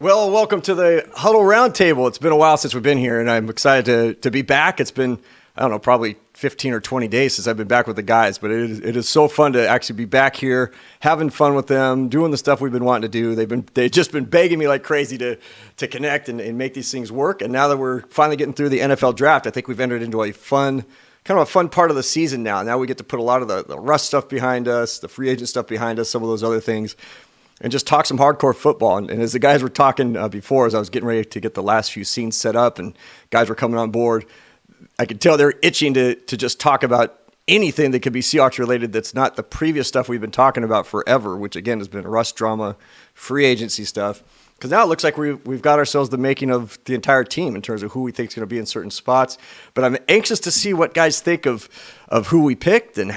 Well, welcome to the Huddle Roundtable. It's been a while since we've been here, and I'm excited to be back. It's been, I don't know, probably 15 or 20 days since I've been back with the guys, but it is so fun to actually be back here, having fun with them, doing the stuff we've been wanting to do. They've just been begging me like crazy to connect and make these things work. And now that we're finally getting through the NFL draft, I think we've entered into a fun part of the season now. Now we get to put a lot of the Russ stuff behind us, the free agent stuff behind us, some of those other things, and just talk some hardcore football. And as the guys were talking before, as I was getting ready to get the last few scenes set up and guys were coming on board, I could tell they're itching to just talk about anything that could be Seahawks related that's not the previous stuff we've been talking about forever, which again has been Russ drama, free agency stuff. Because now it looks like we've got ourselves the making of the entire team in terms of who we think is going to be in certain spots. But I'm anxious to see what guys think of who we picked and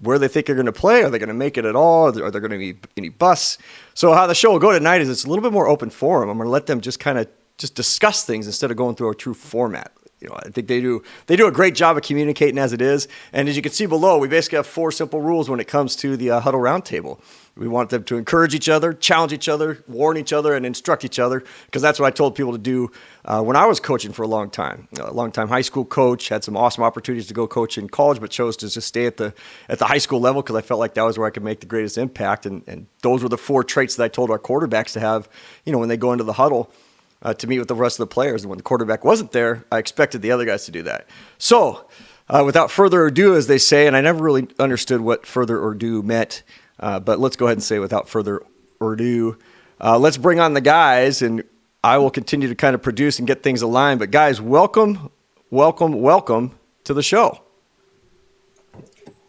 where they think they're going to play. Are they going to make it at all? Are there going to be any busts? So how the show will go tonight is it's a little bit more open forum. I'm going to let them just kind of discuss things instead of going through a true format. I think they do a great job of communicating as it is. And as you can see below, we basically have 4 simple rules when it comes to the Huddle Roundtable. We want them to encourage each other, challenge each other, warn each other, and instruct each other, because that's what I told people to do when I was coaching for a long time. A long-time high school coach, had some awesome opportunities to go coach in college, but chose to just stay at the high school level because I felt like that was where I could make the greatest impact. And those were the 4 traits that I told our quarterbacks to have, when they go into the huddle. To meet with the rest of the players. And when the quarterback wasn't there, I expected the other guys to do that. So without further ado, as they say, and I never really understood what further ado meant, but let's go ahead and say without further ado, let's bring on the guys, and I will continue to kind of produce and get things aligned. But guys, welcome to the show.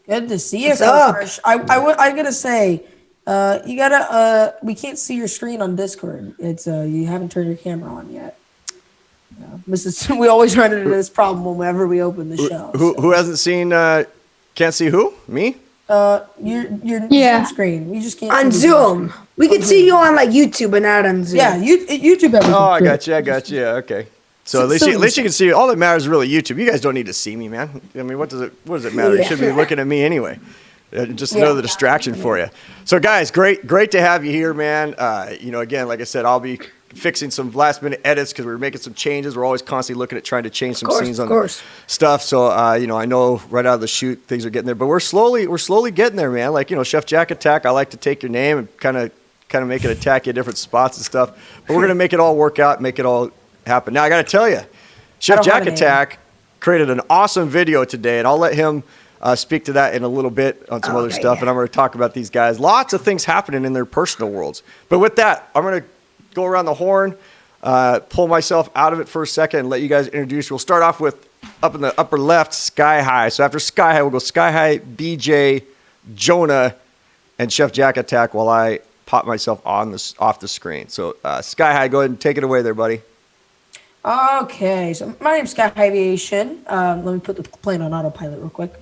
Good to see you, Coach. I'm going to say, you gotta. We can't see your screen on Discord. It's you haven't turned your camera on yet. We always run into this problem whenever we open the show. Who hasn't seen? Can't see who? Me? Your Zoom screen. You just can't on see Zoom. We can see you on like YouTube, but not on Zoom. Yeah, YouTube. Oh, I got you. Okay. So at least you can see. All that matters is really YouTube. You guys don't need to see me, man. I mean, what does it matter? You should be looking at me anyway. Just another distraction for you. So, guys, great to have you here, man. Again, like I said, I'll be fixing some last-minute edits because we're making some changes. We're always constantly looking at trying to change some scenes on stuff. So, I know right out of the chute things are getting there, but we're slowly getting there, man. Like, Chef Jack Attack, I like to take your name and kind of make it attack you at different spots and stuff. But we're gonna make it all work out, make it all happen. Now, I got to tell you, Chef Jack Attack created an awesome video today, and I'll let him speak to that in a little bit on some other stuff, and I'm going to talk about these guys. Lots of things happening in their personal worlds. But with that, I'm going to go around the horn, pull myself out of it for a second, and let you guys introduce. We'll start off with, up in the upper left, Sky High. So after Sky High, we'll go Sky High, BJ, Jonah, and Chef Jack Attack while I pop myself off the screen. So Sky High, go ahead and take it away there, buddy. Okay, so my name's Sky High Aviation. Let me put the plane on autopilot real quick.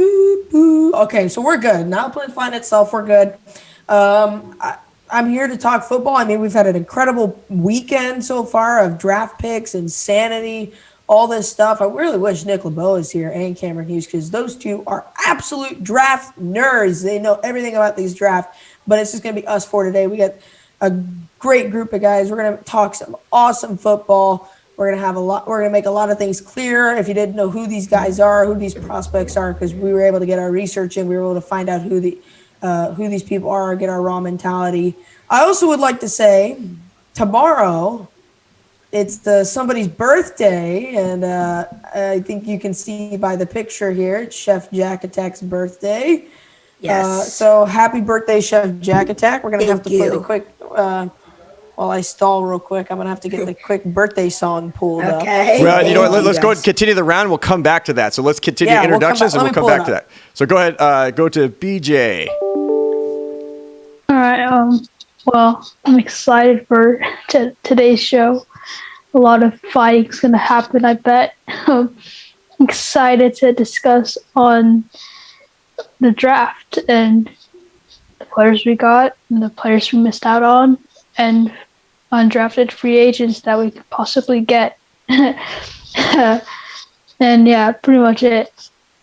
Okay, so we're good. Now the plane flying itself, we're good. I'm here to talk football. I mean, we've had an incredible weekend so far of draft picks, insanity, all this stuff. I really wish Nick LeBeau is here and Cameron Hughes because those two are absolute draft nerds. They know everything about these drafts, but it's just going to be us 4 today. We got a great group of guys. We're going to talk some awesome football. We're going to make a lot of things clear. If you didn't know who these guys are, who these prospects are, because we were able to get our research in, we were able to find out who these people are, get our raw mentality. I also would like to say tomorrow it's somebody's birthday, and I think you can see by the picture here, it's Chef Jack Attack's birthday. Yes. So happy birthday, Chef Jack Attack. We're going to have to play the quick while I stall real quick. I'm going to have to get the quick birthday song pulled up. Well, you know what? Let's go and continue the round. We'll come back to that. So let's continue introductions and we'll come back to that. So go ahead. Go to BJ. All right. Well, I'm excited for today's show. A lot of fighting's going to happen, I bet. I'm excited to discuss on the draft and the players we got and the players we missed out on and undrafted free agents that we could possibly get. And yeah, pretty much it.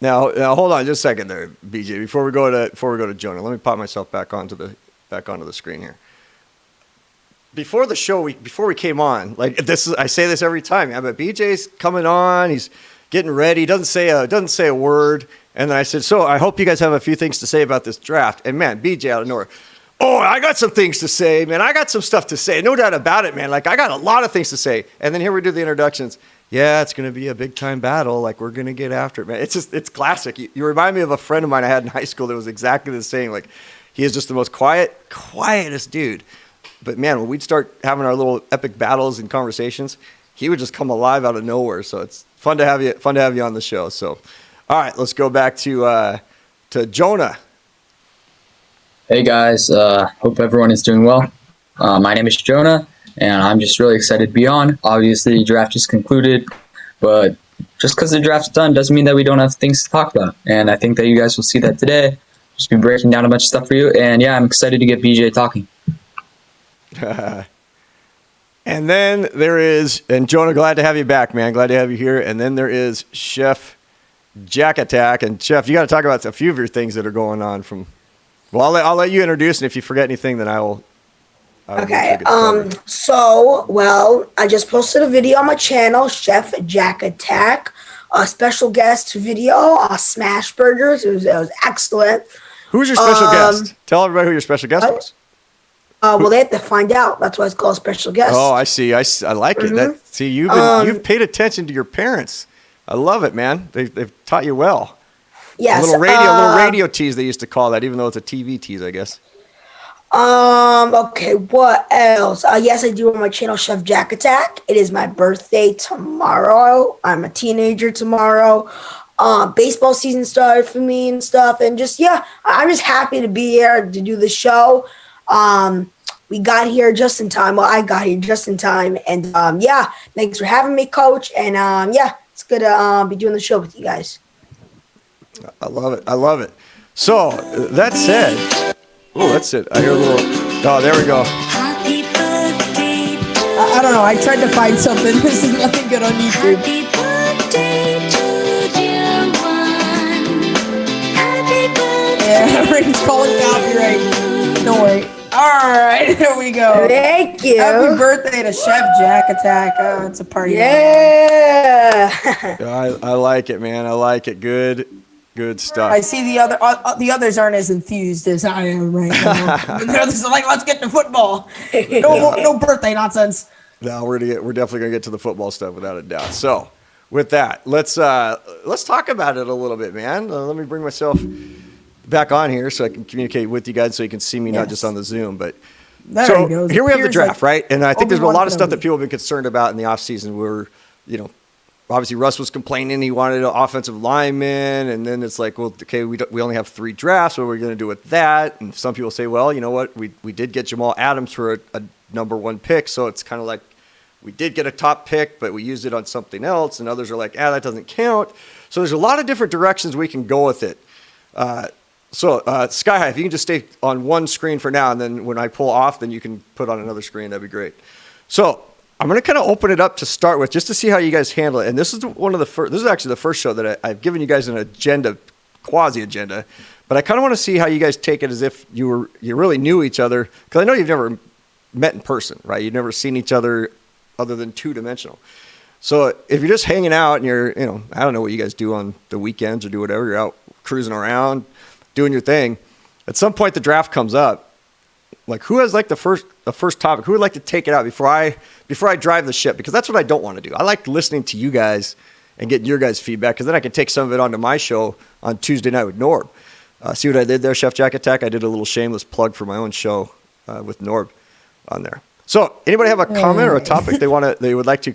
Now hold on just a second there, BJ. Before we go to Jonah, let me pop myself back onto the screen here. before the show, before we came on, like I say this every time, man, but BJ's coming on, he's getting ready, doesn't say a word, and then I said, so I hope you guys have a few things to say about this draft. And man, BJ out of nowhere, oh, I got some things to say, man. I got some stuff to say, no doubt about it, man. Like I got a lot of things to say. And then here we do the introductions. Yeah, it's going to be a big time battle. Like we're going to get after it, man. It's classic. You remind me of a friend of mine I had in high school that was exactly the same. Like he is just the most quietest dude. But man, when we'd start having our little epic battles and conversations, he would just come alive out of nowhere. So it's fun to have you on the show. So, all right, let's go back to Jonah. Hey guys, hope everyone is doing well. My name is Jonah, and I'm just really excited to be on. Obviously, the draft just concluded, but just because the draft's done doesn't mean that we don't have things to talk about. And I think that you guys will see that today. Just be breaking down a bunch of stuff for you, and yeah, I'm excited to get BJ talking. And then there is, and Jonah, glad to have you back, man. Glad to have you here. And then there is Chef Jack Attack. And Chef, you got to talk about a few of your things that are going on from. Well, I'll let you introduce, and if you forget anything, then I will. Okay. So, I just posted a video on my channel, Chef Jack Attack, a special guest video, Smash Burgers. It was excellent. Who's your special guest? Tell everybody who your special guest was. Well, they have to find out. That's why it's called special guest. Oh, I see. I like it. See, you've paid attention to your parents. I love it, man. They've taught you well. Yes. A little radio tease, they used to call that, even though it's a TV tease, I guess. Okay, what else? Yes, I do on my channel, Chef Jack Attack. It is my birthday tomorrow. I'm a teenager tomorrow. Baseball season started for me and stuff. And just, I'm just happy to be here to do the show. We got here just in time. Well, I got here just in time. And, thanks for having me, Coach. And, it's good to be doing the show with you guys. I love it. So, that said, that's it. I hear a little, there we go. I don't know. I tried to find something. This is nothing good on YouTube. Happy birthday to dear one. Happy birthday. Yeah, Ray's calling copyright. Don't worry. All right, here we go. Thank you. Happy birthday to Chef Jack Attack. It's a party. Yeah. I like it, man. I like it. Good stuff. I see the others aren't as enthused as I am right now. The others are like, let's get to football. No birthday nonsense. No, we're definitely gonna get to the football stuff without a doubt. So, with that, let's talk about it a little bit, man. Let me bring myself back on here so I can communicate with you guys, so you can see me, not just on the Zoom. But here we have the draft, right? And I think there's been a lot of stuff that people have been concerned about in the offseason. Where, obviously Russ was complaining he wanted an offensive lineman, and then it's like, well, okay, we only have 3 drafts. What are we going to do with that? And some people say, well, you know what? We did get Jamal Adams for a number 1 pick, so it's kind of like we did get a top pick, but we used it on something else. And others are like, that doesn't count. So there's a lot of different directions we can go with it. So Sky High, if you can just stay on one screen for now, and then when I pull off, then you can put on another screen. That'd be great. So I'm going to kind of open it up to start with, just to see how you guys handle it. And this is this is actually the first show that I've given you guys an agenda, quasi agenda, but I kind of want to see how you guys take it as if you really knew each other, because I know you've never met in person, right? You've never seen each other other than 2-dimensional. So if you're just hanging out and you're, I don't know what you guys do on the weekends or do whatever, you're out cruising around, doing your thing. At some point, the draft comes up. Like, who has like the first topic? Who would like to take it out before I drive the ship? Because that's what I don't want to do. I like listening to you guys and getting your guys' feedback, because then I can take some of it onto my show on Tuesday night with Norb. See what I did there, Chef Jack Attack? I did a little shameless plug for my own show with Norb on there. So, anybody have a comment or a topic they would like to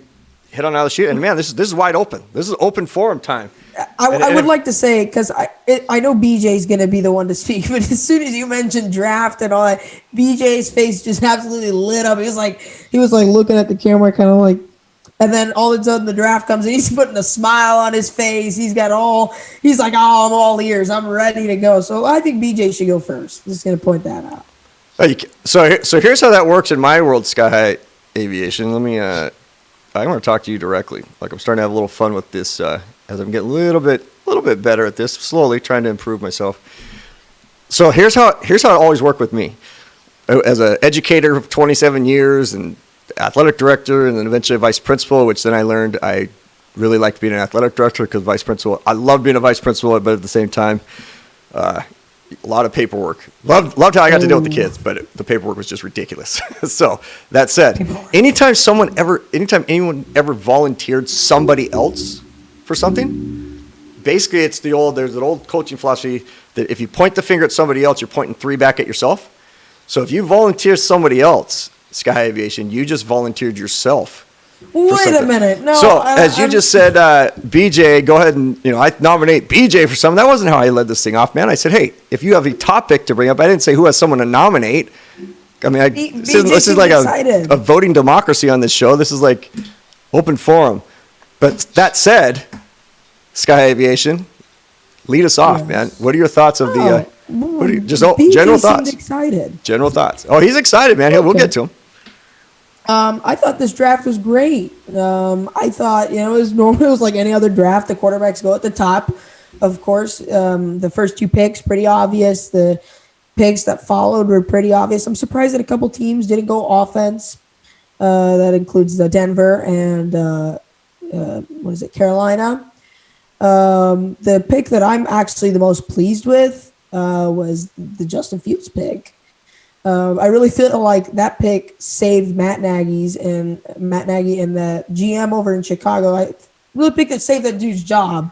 hit on out of the sheet? And man, this is wide open. This is open forum time. I would like to say, because I know BJ's going to be the one to speak, but as soon as you mentioned draft and all that, BJ's face just absolutely lit up. He was like looking at the camera, kind of like, and then all of a sudden the draft comes and he's putting a smile on his face. He's like, oh, I'm all ears. I'm ready to go. So I think BJ should go first. Just going to point that out. So here's how that works in my world, Sky High Aviation. Let me, I want to talk to you directly. Like, I'm starting to have a little fun with this, as I'm getting a little bit better at this, slowly trying to improve myself. So here's how it always worked with me. as an educator of 27 years and athletic director, and then eventually a vice principal, which then I learned I really liked being an athletic director because vice principal, I loved being a vice principal, but at the same time, a lot of paperwork. Loved how I got to deal with the kids, but the paperwork was just ridiculous. So that said, anytime anyone ever volunteered somebody else for something, basically there's an old coaching philosophy that if you point the finger at somebody else, you're pointing 3 back at yourself. So if you volunteer somebody else, Sky Aviation, you just volunteered yourself. Wait a minute. No. So as you just said, BJ, go ahead and I nominate BJ for something. That wasn't how I led this thing off, man. I said, hey, if you have a topic to bring up, I didn't say who has someone to nominate. I mean, this is like a voting democracy on this show. This is like open forum. But that said, Sky Aviation, lead us off, man. What are your thoughts of the? General thoughts? Excited. General thoughts. Oh, he's excited, man. We'll get to him. I thought this draft was great. I thought, it was normal. It was like any other draft. The quarterbacks go at the top, of course. The first 2 picks, pretty obvious. The picks that followed were pretty obvious. I'm surprised that a couple teams didn't go offense. That includes the Denver and Carolina. The pick that I'm actually the most pleased with was the Justin Fields pick. I really feel like that pick saved Matt Nagy and the GM over in Chicago. I really think it saved that dude's job.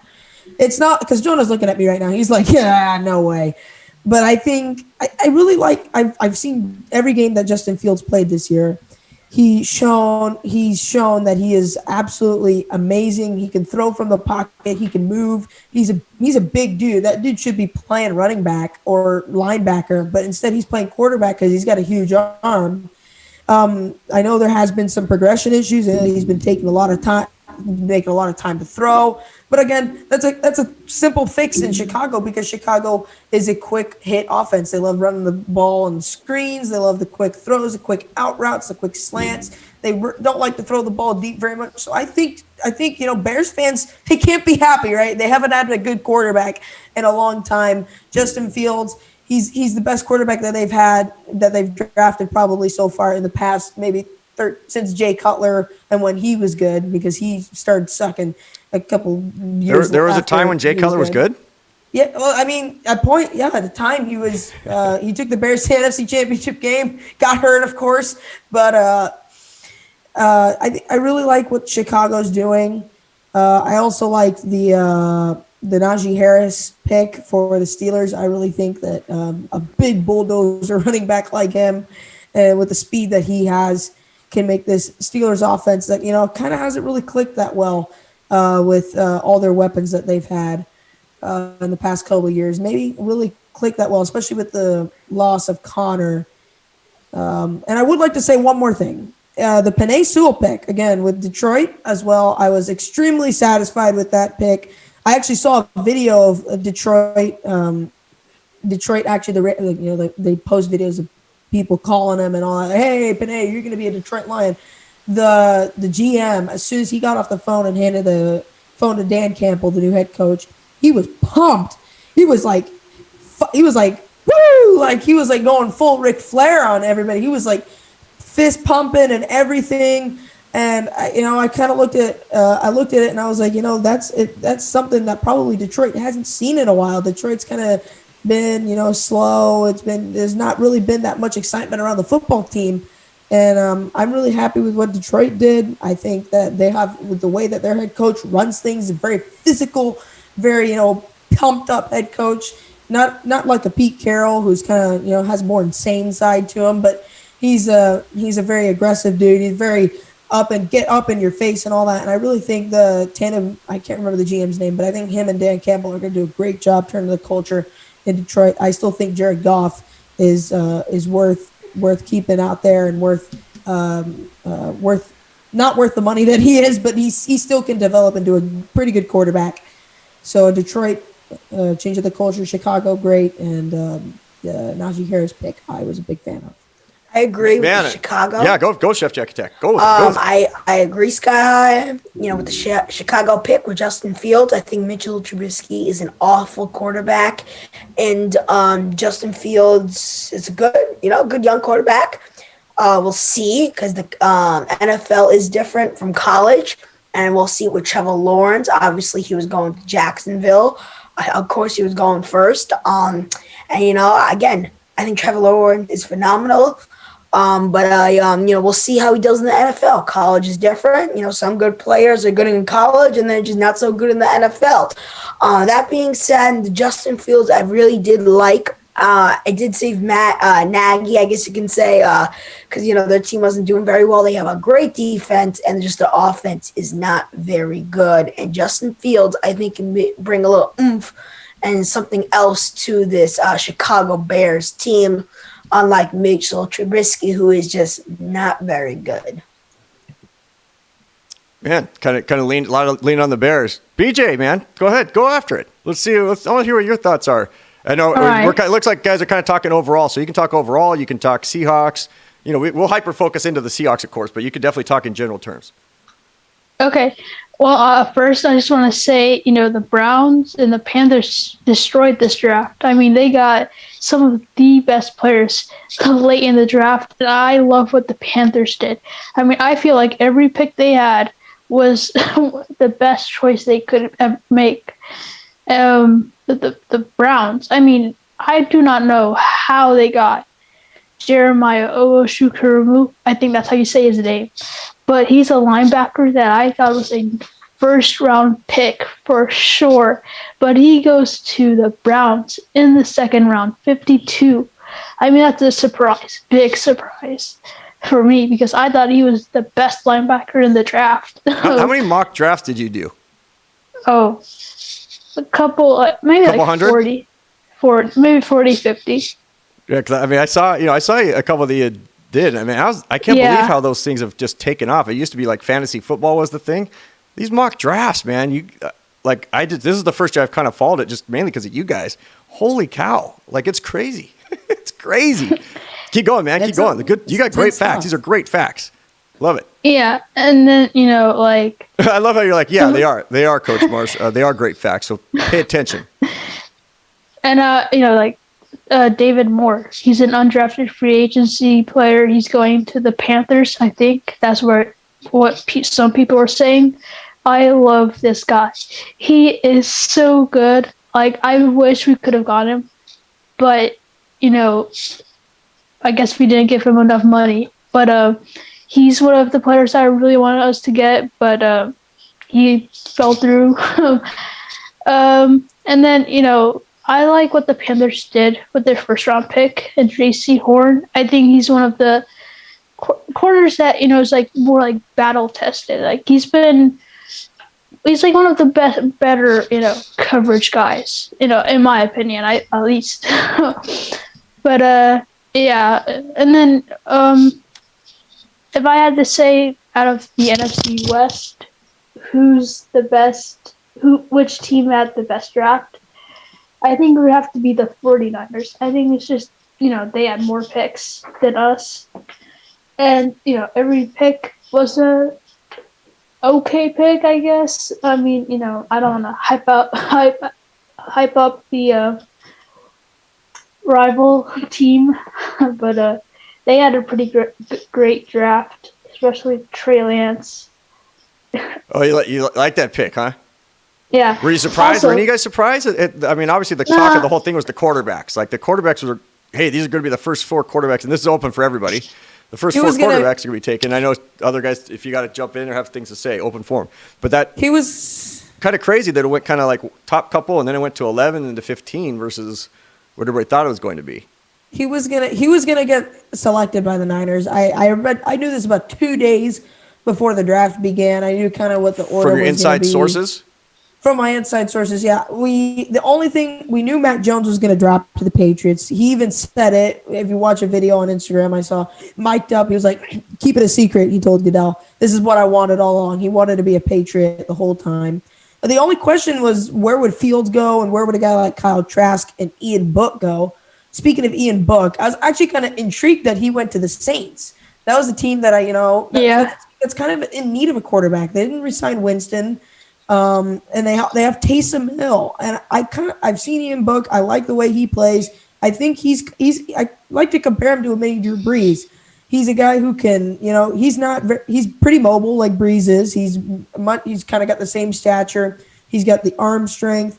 It's not because Jonah's looking at me right now. He's like, yeah, no way. But I think I really like. I've seen every game that Justin Fields played this year. He's shown that he is absolutely amazing. He can throw from the pocket. He can move. He's a big dude. That dude should be playing running back or linebacker, but instead he's playing quarterback because he's got a huge arm. I know there has been some progression issues, and he's been taking a lot of time to throw. But again, that's a simple fix in Chicago because Chicago is a quick hit offense. They love running the ball on screens. They love the quick throws, the quick out routes, the quick slants. They don't like to throw the ball deep very much. So I think Bears fans, they can't be happy, right? They haven't had a good quarterback in a long time. Justin Fields, he's the best quarterback that they've drafted probably so far in the past maybe since Jay Cutler and when he was good, because he started sucking a couple years. There was a time when Jay Cutler was good. Yeah, well, I mean, at the time he was he took the Bears to the NFC Championship game, got hurt, of course, but I really like what Chicago's doing. I also like the Najee Harris pick for the Steelers. I really think that a big bulldozer running back like him, with the speed that he has, can make this Steelers offense that, kind of hasn't really clicked that well with all their weapons that they've had in the past couple of years. Maybe really click that well, especially with the loss of Connor. And I would like to say one more thing. The Penei Sewell pick, again, with Detroit as well. I was extremely satisfied with that pick. I actually saw a video of Detroit. Detroit actually, they post videos of people calling him and all that. Hey, Penei, you're going to be a Detroit Lion. The GM, as soon as he got off the phone and handed the phone to Dan Campbell, the new head coach, he was pumped. He was like, woo! Like, he was like going full Ric Flair on everybody. He was like fist pumping and everything. And I kind of looked at it and I was like, that's something that probably Detroit hasn't seen in a while. Detroit's kind of been, slow. There's not really been that much excitement around the football team. And I'm really happy with what Detroit did. I think that they have, with the way that their head coach runs things, a very physical, very, pumped up head coach. Not like a Pete Carroll, who's kind of, has a more insane side to him, but he's a very aggressive dude. He's very get up in your face and all that. And I really think the tandem, I can't remember the GM's name, but I think him and Dan Campbell are going to do a great job turning the culture in Detroit. I still think Jared Goff is worth keeping out there and not worth the money that he is, but he still can develop into a pretty good quarterback. So Detroit, changing the culture. Chicago, great, and the Najee Harris pick, I was a big fan of. I agree Man, with Chicago. Yeah, go Chef Jack Attack. Go. I agree, Sky High. With the Chicago pick with Justin Fields. I think Mitchell Trubisky is an awful quarterback, and Justin Fields is a good young quarterback. We'll see because the NFL is different from college, and we'll see with Trevor Lawrence. Obviously, he was going to Jacksonville. Of course, he was going first. And again, I think Trevor Lawrence is phenomenal. We'll see how he does in the NFL. College is different. Some good players are good in college and they're just not so good in the NFL. That being said, Justin Fields, I really did like. I did save Matt Nagy, I guess you can say, because, their team wasn't doing very well. They have a great defense and just the offense is not very good. And Justin Fields, I think, can bring a little oomph and something else to this Chicago Bears team. Unlike Mitchell Trubisky, who is just not very good. Man, kind of lean on the Bears. BJ, man, go ahead, go after it. Let's see. I want to hear what your thoughts are. I know it looks like guys are kind of talking overall, so you can talk overall. You can talk Seahawks. We'll hyper focus into the Seahawks, of course, but you could definitely talk in general terms. Okay. Well, first, I just want to say, the Browns and the Panthers destroyed this draft. I mean, they got some of the best players late in the draft, and I love what the Panthers did. I mean, I feel like every pick they had was the best choice they could make. The Browns, I mean, I do not know how they got Jeremiah Owusu-Koramoah. I think that's how you say his name. But he's a linebacker that I thought was a first-round pick for sure. But he goes to the Browns in the second round, 52. I mean, that's a surprise, big surprise for me because I thought he was the best linebacker in the draft. How many mock drafts did you do? Oh, a couple, maybe like hundred? 40, 50. Yeah, because I mean, I saw a couple that you did. I mean, I can't believe how those things have just taken off. It used to be like fantasy football was the thing. These mock drafts, man, this is the first year I've kind of followed it just mainly because of you guys. Holy cow. Like, it's crazy. It's crazy. Keep going, man. Keep going. You got great facts. These are great facts. Love it. Yeah. And then, I love how you're like, yeah, they are. They are, Coach Marsh. They are great facts. So pay attention. And, David Moore, he's an undrafted free agency player. He's going to the Panthers, I think. That's what some people are saying. I love this guy. He is so good. Like, I wish we could have got him. But, I guess we didn't give him enough money. But he's one of the players I really wanted us to get. But he fell through. And then, I like what the Panthers did with their first-round pick and J.C. Horn. I think he's one of the corners that, is like more like battle-tested. Like, he's like one of the better, coverage guys, in my opinion, at least. But, yeah. And then if I had to say out of the NFC West, who's the best, which team had the best draft, I think it would have to be the 49ers. I think it's just, they had more picks than us. And, every pick was a okay pick, I guess. I mean, I don't want to hype up the rival team, but they had a pretty great draft, especially Trey Lance. Oh, you like that pick, huh? Yeah. Were you surprised? Were any of you guys surprised? I mean, obviously the talk of the whole thing was the quarterbacks. Like, the quarterbacks were, hey, these are going to be the first four quarterbacks, and this is open for everybody. The first four quarterbacks are going to be taken. I know other guys, if you got to jump in or have things to say, open forum. But he was kind of crazy that it went kind of like top couple, and then it went to 11 and to 15 versus what everybody thought it was going to be. He was gonna get selected by the Niners. I knew this about 2 days before the draft began. I knew kind of what the order was. From your inside sources? From my inside sources, yeah. The only thing we knew, Matt Jones was going to drop to the Patriots. He even said it. If you watch a video on Instagram, I saw mic'd up. He was like, "Keep it a secret." He told Goodell, "This is what I wanted all along." He wanted to be a Patriot the whole time. But the only question was, where would Fields go, and where would a guy like Kyle Trask and Ian Book go? speaking of Ian Book, I was actually kind of intrigued that he went to the Saints. That was a team that that's kind of in need of a quarterback. They didn't resign Winston, and they have Taysom Hill, and I've seen Ian Book. I like the way he plays. I think I like to compare him to a mini Drew Brees. He's a guy who can, he's pretty mobile like Brees is. He's kind of got the same stature. He's got the arm strength.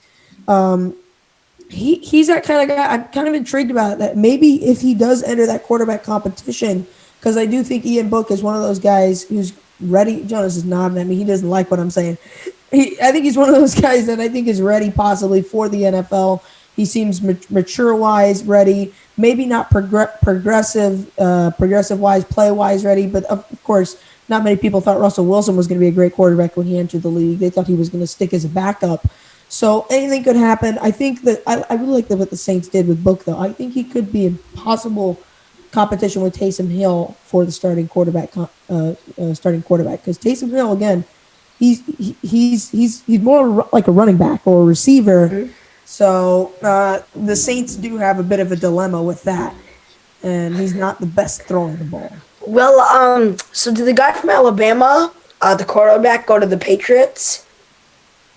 He's that kind of guy. I'm kind of intrigued about that. Maybe if he does enter that quarterback competition, because I do think Ian Book is one of those guys who's ready. Jonas is nodding at me. He doesn't like what I'm saying. I think he's one of those guys that I think is ready possibly for the NFL. He seems mature-wise ready, maybe not progressive-wise, play-wise ready, but of course, not many people thought Russell Wilson was going to be a great quarterback when he entered the league. They thought he was going to stick as a backup. So anything could happen. I think that I really like what the Saints did with Book, though. I think he could be in possible competition with Taysom Hill for the starting quarterback. Because Taysom Hill, again, he's more like a running back or a receiver. Mm-hmm. So the Saints do have a bit of a dilemma with that, and he's not the best throwing the ball. Well, so did the guy from Alabama, the quarterback, go to the Patriots?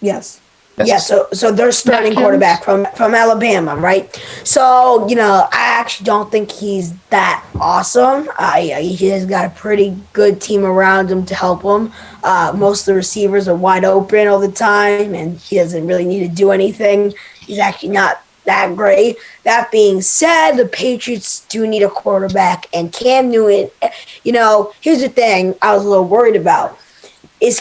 Yes. Yeah, so they're starting quarterback from Alabama, right? So, I actually don't think he's that awesome. He has got a pretty good team around him to help him. Most of the receivers are wide open all the time, and he doesn't really need to do anything. He's actually not that great. That being said, the Patriots do need a quarterback, and Cam Newton, here's the thing I was a little worried about. Is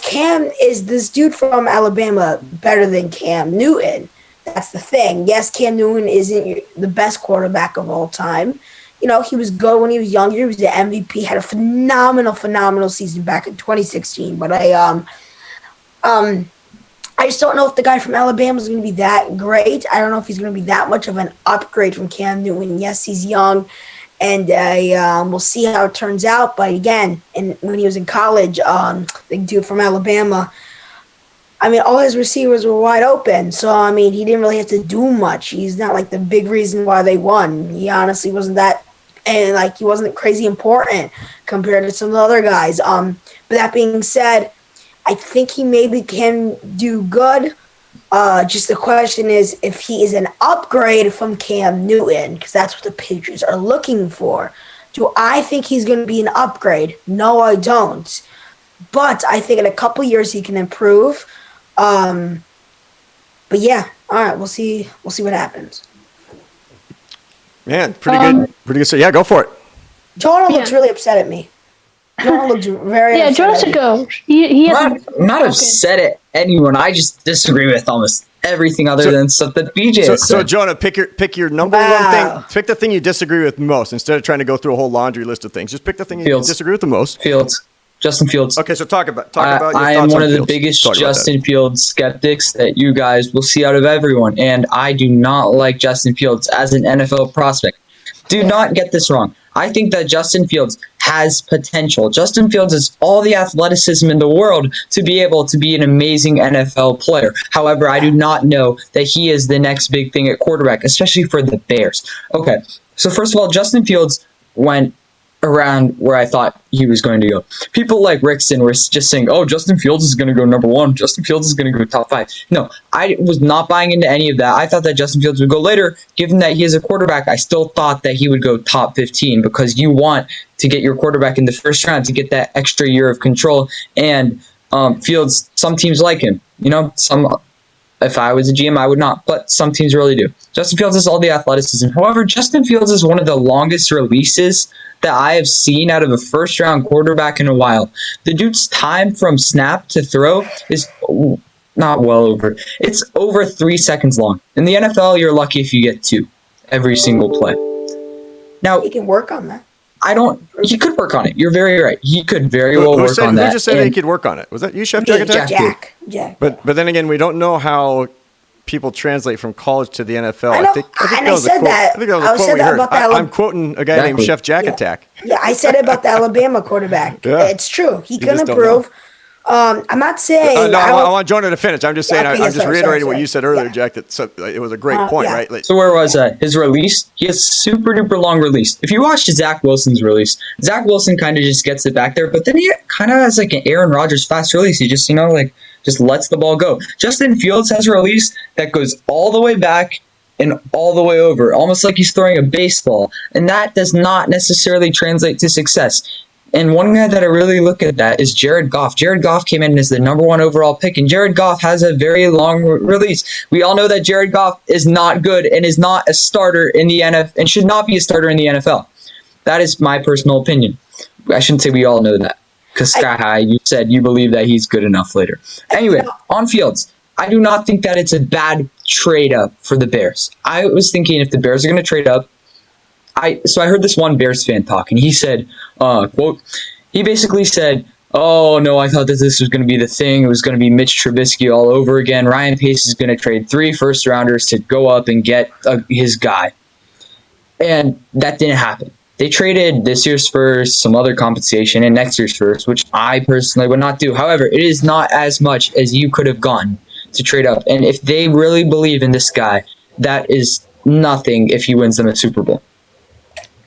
this dude from Alabama better than Cam Newton? That's the thing. Yes, Cam Newton isn't the best quarterback of all time. He was good when he was younger. He was the MVP, had a phenomenal season back in 2016. But I just don't know if the guy from Alabama is going to be that great. I don't know if he's going to be that much of an upgrade from Cam Newton. Yes, he's young, and we'll see how it turns out. But again, when he was in college, the dude from Alabama, all his receivers were wide open. So, he didn't really have to do much. He's not like the big reason why they won. He honestly wasn't that, and he wasn't crazy important compared to some of the other guys. But that being said, I think he maybe can do good. Just the question is if he is an upgrade from Cam Newton, because that's what the Patriots are looking for. Do I think he's going to be an upgrade? No, I don't. But I think in a couple years he can improve. But yeah, all right, we'll see what happens. Man, pretty good. So yeah, go for it. Jonah looks really upset at me. Jonah looks very upset. Jonah should go. He I'm not upset at anyone. I just disagree with almost everything other than stuff that BJ said. So Jonah, pick your number one thing. Pick the thing you disagree with most instead of trying to go through a whole laundry list of things. Just pick the thing you disagree with the most. Justin Fields. Okay, so talk about your thoughts I am one of the Fields. biggest Justin Fields skeptics that you guys will see out of everyone, and I do not like Justin Fields as an NFL prospect. Do not get this wrong. I think that Justin Fields has potential. Justin Fields has all the athleticism in the world to be able to be an amazing NFL player. However, I do not know that he is the next big thing at quarterback, especially for the Bears. Okay, so first of all, Justin Fields went around where I thought he was going to go. People like Rickson were just saying, oh, Justin Fields is going to go number one. Justin Fields is going to go top 5. No, I was not buying into any of that. I thought that Justin Fields would go later. Given that he is a quarterback, I still thought that he would go top 15 because you want to get your quarterback in the first round to get that extra year of control. And Fields, some teams like him. If I was a GM, I would not, but some teams really do. Justin Fields has all the athleticism. However, Justin Fields is one of the longest releases that I have seen out of a first-round quarterback in a while. The dude's time from snap to throw is not well over. It's over 3 seconds long. In the NFL, you're lucky if you get 2 every single play. Now, he can work on that. He could work on it. You're very right. He could very well work on that. Who just said he could work on it? Was that you, Chef Jack? Jack. But then again, we don't know how people translate from college to the NFL. I think that was a quote. I think that was a quote we heard. I'm quoting a guy named Chef Jack Attack. Yeah, I said it about the Alabama quarterback. Yeah. It's true. He can improve. I'm not saying. No, I want Jonah to finish. I'm just saying. Okay, I'm just reiterating what you said earlier, Yeah. Jack. It was a great point, yeah. right? Like, So where was that? His release? He has super duper long release. If you watched Zach Wilson's release, Zach Wilson kind of just gets it back there, but then he kind of has like an Aaron Rodgers fast release. He just, just lets the ball go. Justin Fields has a release that goes all the way back and all the way over, almost like he's throwing a baseball. And that does not necessarily translate to success. And one guy that I really look at that is Jared Goff. Jared Goff came in as the number 1 overall pick, and Jared Goff has a very long release. We all know that Jared Goff is not good and is not a starter in the NFL and should not be a starter in the NFL. That is my personal opinion. I shouldn't say we all know that, because Sky High, you said you believe that he's good enough later. Anyway, on Fields, I do not think that it's a bad trade up for the Bears. I was thinking if the Bears are going to trade up, So I heard this one Bears fan talk, and he said, quote, he basically said, oh, no, I thought that this was going to be the thing. It was going to be Mitch Trubisky all over again. Ryan Pace is going to trade 3 first-rounders to go up and get his guy. And that didn't happen. They traded this year's first, some other compensation, and next year's first, which I personally would not do. However, it is not as much as you could have gotten to trade up. And if they really believe in this guy, that is nothing if he wins them a Super Bowl.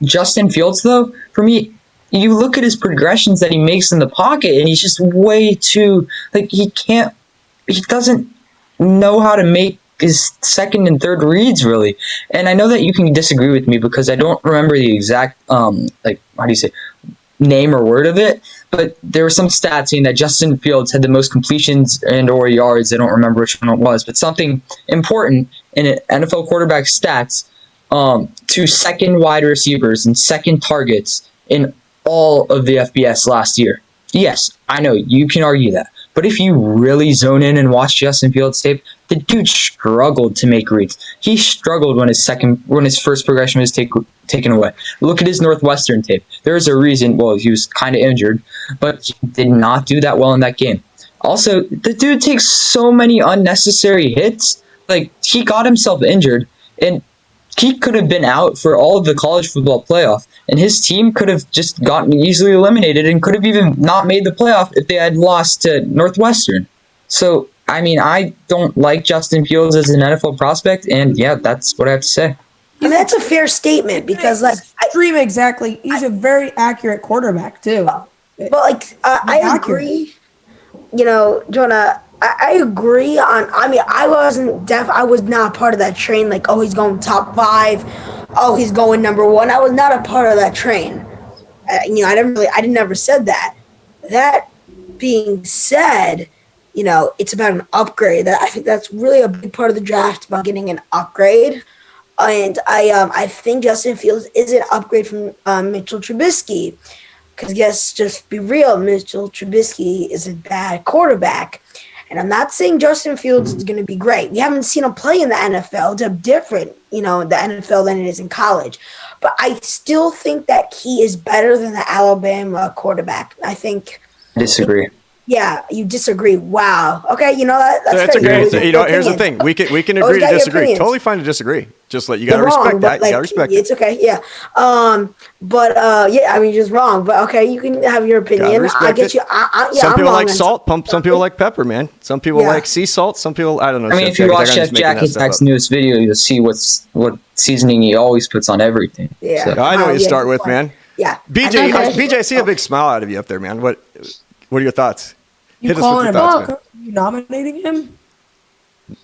Justin Fields, though, for me, you look at his progressions that he makes in the pocket, and he's just way too, he doesn't know how to make his second and third reads, really. And I know that you can disagree with me because I don't remember the exact, name or word of it, but there were some stats saying that Justin Fields had the most completions and or yards. I don't remember which one it was, but something important in NFL quarterback stats, to second wide receivers and second targets in all of the FBS last year. Yes, I know you can argue that, but if you really zone in and watch Justin Fields tape, the dude struggled to make reads. He struggled when his first progression was taken away. Look at his Northwestern tape. There's a reason. Well, he was kind of injured, but he did not do that well in that game. Also, the dude takes so many unnecessary hits. He got himself injured, and he could have been out for all of the college football playoff, and his team could have just gotten easily eliminated and could have even not made the playoff if they had lost to Northwestern. So, I don't like Justin Fields as an NFL prospect, and yeah, that's what I have to say. That's a fair statement because, exactly. He's a very accurate quarterback too. But I agree. Jonah, I agree on. I was not part of that train. He's going top 5. Oh, he's going number 1. I was not a part of that train. I never said that. That being said, it's about an upgrade. I think that's really a big part of the draft, about getting an upgrade. And I think Justin Fields is an upgrade from Mitchell Trubisky. Because just be real, Mitchell Trubisky is a bad quarterback. And I'm not saying Justin Fields is going to be great. We haven't seen him play in the NFL. It's different, the NFL than it is in college. But I still think that he is better than the Alabama quarterback. I think. I disagree. Yeah, you disagree. Wow. Okay, that's a great. Here's the thing: we can agree to disagree. Totally fine to disagree. Just you got to respect that. You got to respect it. It's okay. Yeah. Just wrong. But okay, you can have your opinion. I get you. Some people like salt. Some people like pepper, man. Some people like sea salt. Some people, I don't know. If you watch Chef Jack Attack's newest video, you'll see what seasoning he always puts on everything. Yeah. So. I know what you start with, man. Yeah. BJ, I see a big smile out of you up there, man. What are your thoughts? You calling him up? You nominating him?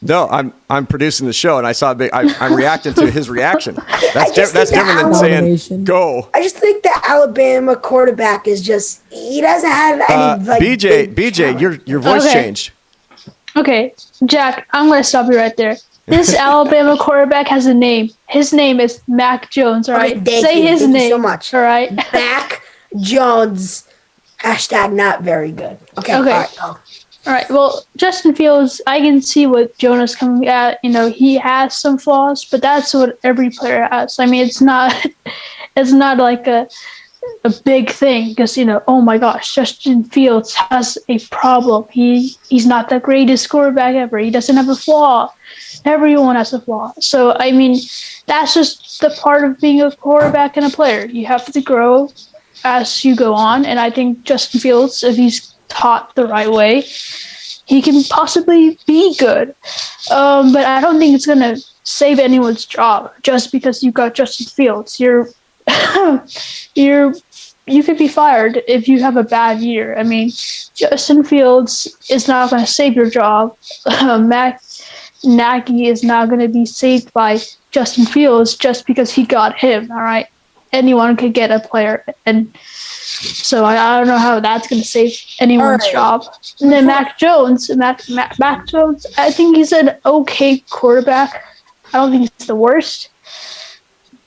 No, I'm producing the show, and I saw I'm reacting to his reaction. That's different than saying go. I just think the Alabama quarterback is he doesn't have any BJ, your voice changed. Okay, Jack, I'm going to stop you right there. This Alabama quarterback has a name. His name is Mac Jones. All right, say his name. So much. All right, Mac Jones. # not very good. Okay. All right. Well, Justin Fields, I can see what Jonah's coming at. He has some flaws, but that's what every player has. It's not like a big thing because, oh my gosh, Justin Fields has a problem. He's not the greatest quarterback ever. He doesn't have a flaw. Everyone has a flaw. So, that's just the part of being a quarterback and a player. You have to grow as you go on, and I think Justin Fields, if he's taught the right way, he can possibly be good. But I don't think it's gonna save anyone's job just because you got Justin Fields. You could be fired if you have a bad year. I mean, Justin Fields is not going to save your job. Matt Nagy is not going to be saved by Justin Fields just because he got him. All right, anyone could get a player, and so I don't know how that's going to save anyone's job. And then Mac Jones, I think he's an okay quarterback. I don't think he's the worst,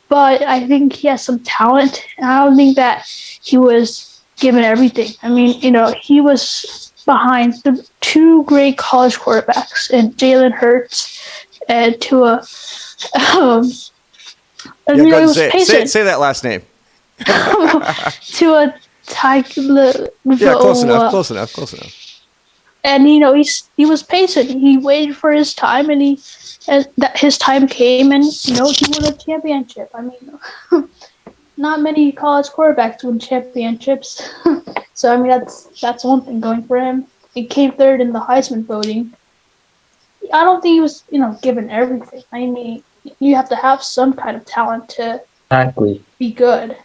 but I think he has some talent, and I don't think that he was given everything. I mean, he was behind the two great college quarterbacks, and Jalen Hurts and Tua. Go ahead, say that last name. Tua Tagovailoa. Yeah, close enough. And he was patient. He waited for his time, and his time came, and he won a championship. I mean, not many college quarterbacks win championships. So I mean, that's one thing going for him. He came third in the Heisman voting. I don't think he was given everything. I mean, you have to have some kind of talent to be good.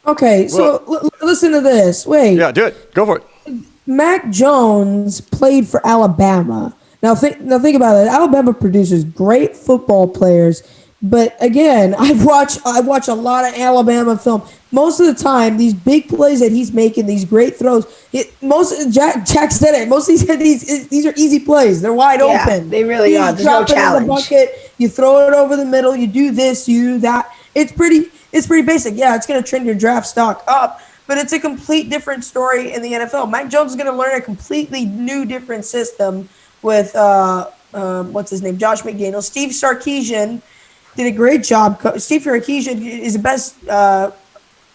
Okay, so listen to this. Wait. Yeah, do it. Go for it. Mac Jones played for Alabama. Now think about it. Alabama produces great football players, but again, I watch a lot of Alabama film. Most of the time, these big plays that he's making, these great throws, Jack said it. Most of these are easy plays. They're wide open. They really are. There's no challenge. In the bucket, you throw it over the middle. You do this, you do that. It's pretty basic. Yeah, it's going to trend your draft stock up, but it's a complete different story in the NFL. Mac Jones is going to learn a completely new, different system with what's his name, Josh McDaniels. Steve Sarkisian did a great job. Steve Sarkisian is the best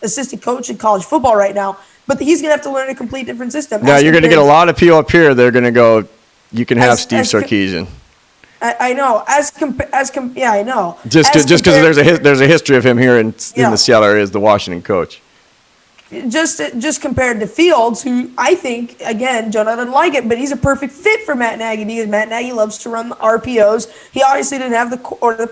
assistant coach in college football right now, but he's going to have to learn a complete different system. Now you're going to get a lot of people up here. They're going to go. You can have Steve Sarkisian. I know. Yeah, I know. Just because there's a history of him here in the Seattle area as the Washington coach. Just compared to Fields, who I think, again, Jonah doesn't like it, but he's a perfect fit for Matt Nagy because Matt Nagy loves to run the RPOs. He obviously didn't have the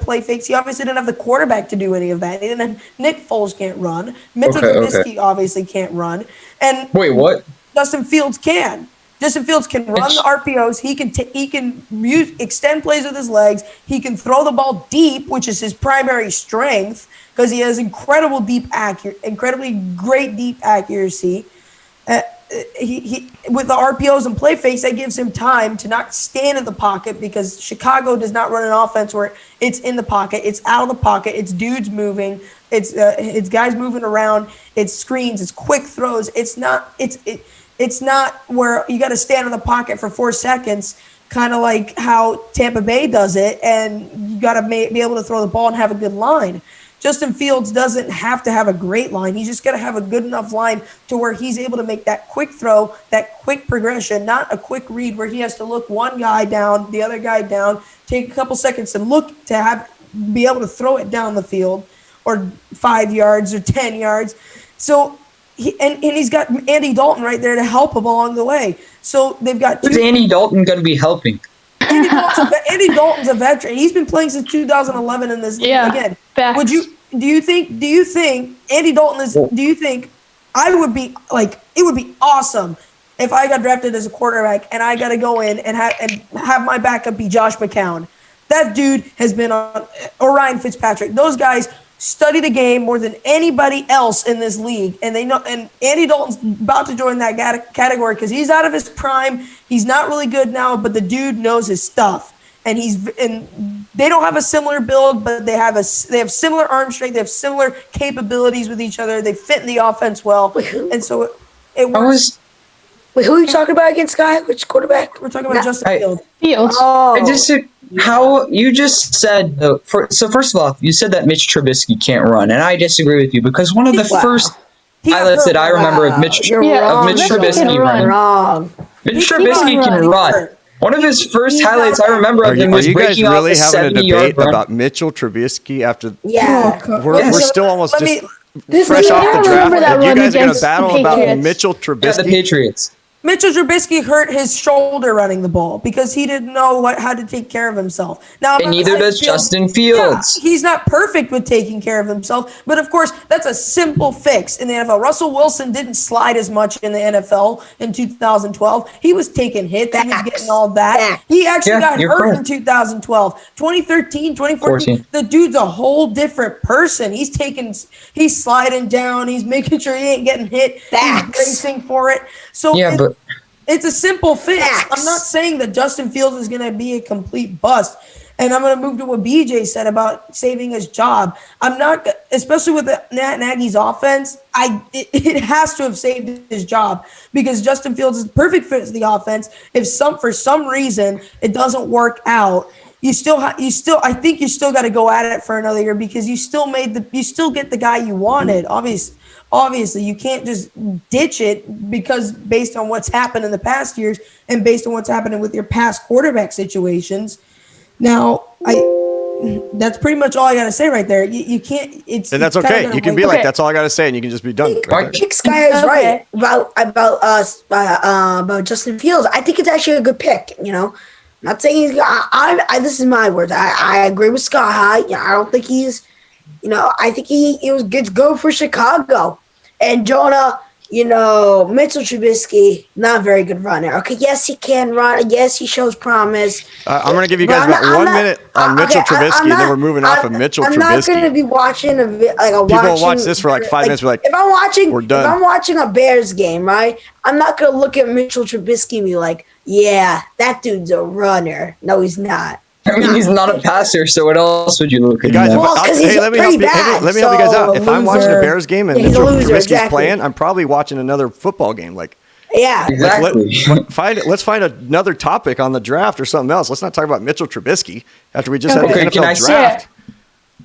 play fakes. He obviously didn't have the quarterback to do any of that. He didn't have, Nick Foles can't run. Mitchell Trubisky obviously can't run. And wait, what? Justin Fields can. Justin Fields can run the RPOs. He can extend plays with his legs. He can throw the ball deep, which is his primary strength, because he has incredibly great deep accuracy. He with the RPOs and play fakes, that gives him time to not stand in the pocket, because Chicago does not run an offense where it's in the pocket, it's out of the pocket, it's dudes moving, it's guys moving around, it's screens, it's quick throws. It's not where you got to stand in the pocket for 4 seconds, kind of like how Tampa Bay does it, and you got to be able to throw the ball and have a good line. Justin Fields doesn't have to have a great line. He's just got to have a good enough line to where he's able to make that quick throw, that quick progression, not a quick read where he has to look one guy down, the other guy down, take a couple seconds and look to be able to throw it down the field, or 5 yards or 10 yards. So he's got Andy Dalton right there to help him along the way. So they've got. Who's Andy Dalton going to be helping? Andy Dalton's a veteran. He's been playing since 2011 in this league. Again, facts. Do you think Andy Dalton is? Do you think I would be like? It would be awesome if I got drafted as a quarterback and I got to go in and have my backup be Josh McCown. That dude has been on, or Ryan Fitzpatrick. Those guys study the game more than anybody else in this league, and they know. And Andy Dalton's about to join that category because he's out of his prime. He's not really good now, but the dude knows his stuff. And they don't have a similar build, but they have similar arm strength. They have similar capabilities with each other. They fit in the offense well, and so it works. Wait, who are you talking about again, Sky? Which quarterback? We're talking about Justin Fields. Oh, how you just said. So first of all, you said that Mitch Trubisky can't run, and I disagree with you because one of the first highlights that I remember of Mitch Trubisky wrong. Mitch Trubisky can run. One of his first highlights I remember of him was breaking off a 70-yard run. Are you guys really having a debate about Mitchell Trubisky after? Yeah. We're still almost fresh off the draft. And you guys are going to battle about Mitchell Trubisky? Yeah, the Patriots. Mitchell Trubisky hurt his shoulder running the ball because he didn't know how to take care of himself. Now, And neither does Justin Fields. Yeah, he's not perfect with taking care of himself, but of course, that's a simple fix in the NFL. Russell Wilson didn't slide as much in the NFL in 2012. He was taking hits. He was getting all that. He actually got hurt in 2012. 2013, 2014, the dude's a whole different person. He's sliding down. He's making sure he ain't getting hit. He's racing for it. So it's a simple fix. I'm not saying that Justin Fields is going to be a complete bust. And I'm going to move to what BJ said about saving his job. I'm not, especially with the Nagy's offense, it has to have saved his job because Justin Fields is the perfect fit for the offense. If for some reason it doesn't work out, I think you still got to go at it for another year because you still get the guy you wanted. Obviously, you can't just ditch it because based on what's happened in the past years and based on what's happening with your past quarterback situations. Now, that's pretty much all I got to say right there. You can't. And that's okay. You can be like, that's all I got to say, and you can just be done. Sky is right about Justin Fields. I think it's actually a good pick. You know, not saying this is my words. I agree with Sky High. Yeah, I don't think he's. You know, I think he was good to go for Chicago. And Jonah, you know, Mitchell Trubisky, not a very good runner. Okay, yes, he can run. Yes, he shows promise. I'm going to give you guys about 1 minute on Mitchell Trubisky, and then we're moving off of Mitchell Trubisky. I'm not going to be watching People will watch this for like 5 minutes. We're like, if I'm watching, we're done. If I'm watching a Bears game, right, I'm not going to look at Mitchell Trubisky and be like, yeah, that dude's a runner. No, he's not. I mean, he's not a passer, so what else would you look at? Guys, let me help you guys out. If I'm watching a Bears game and Mitchell Trubisky's playing, I'm probably watching another football game. Like, yeah, exactly. Let's find another topic on the draft or something else. Let's not talk about Mitchell Trubisky after we just had the NFL draft.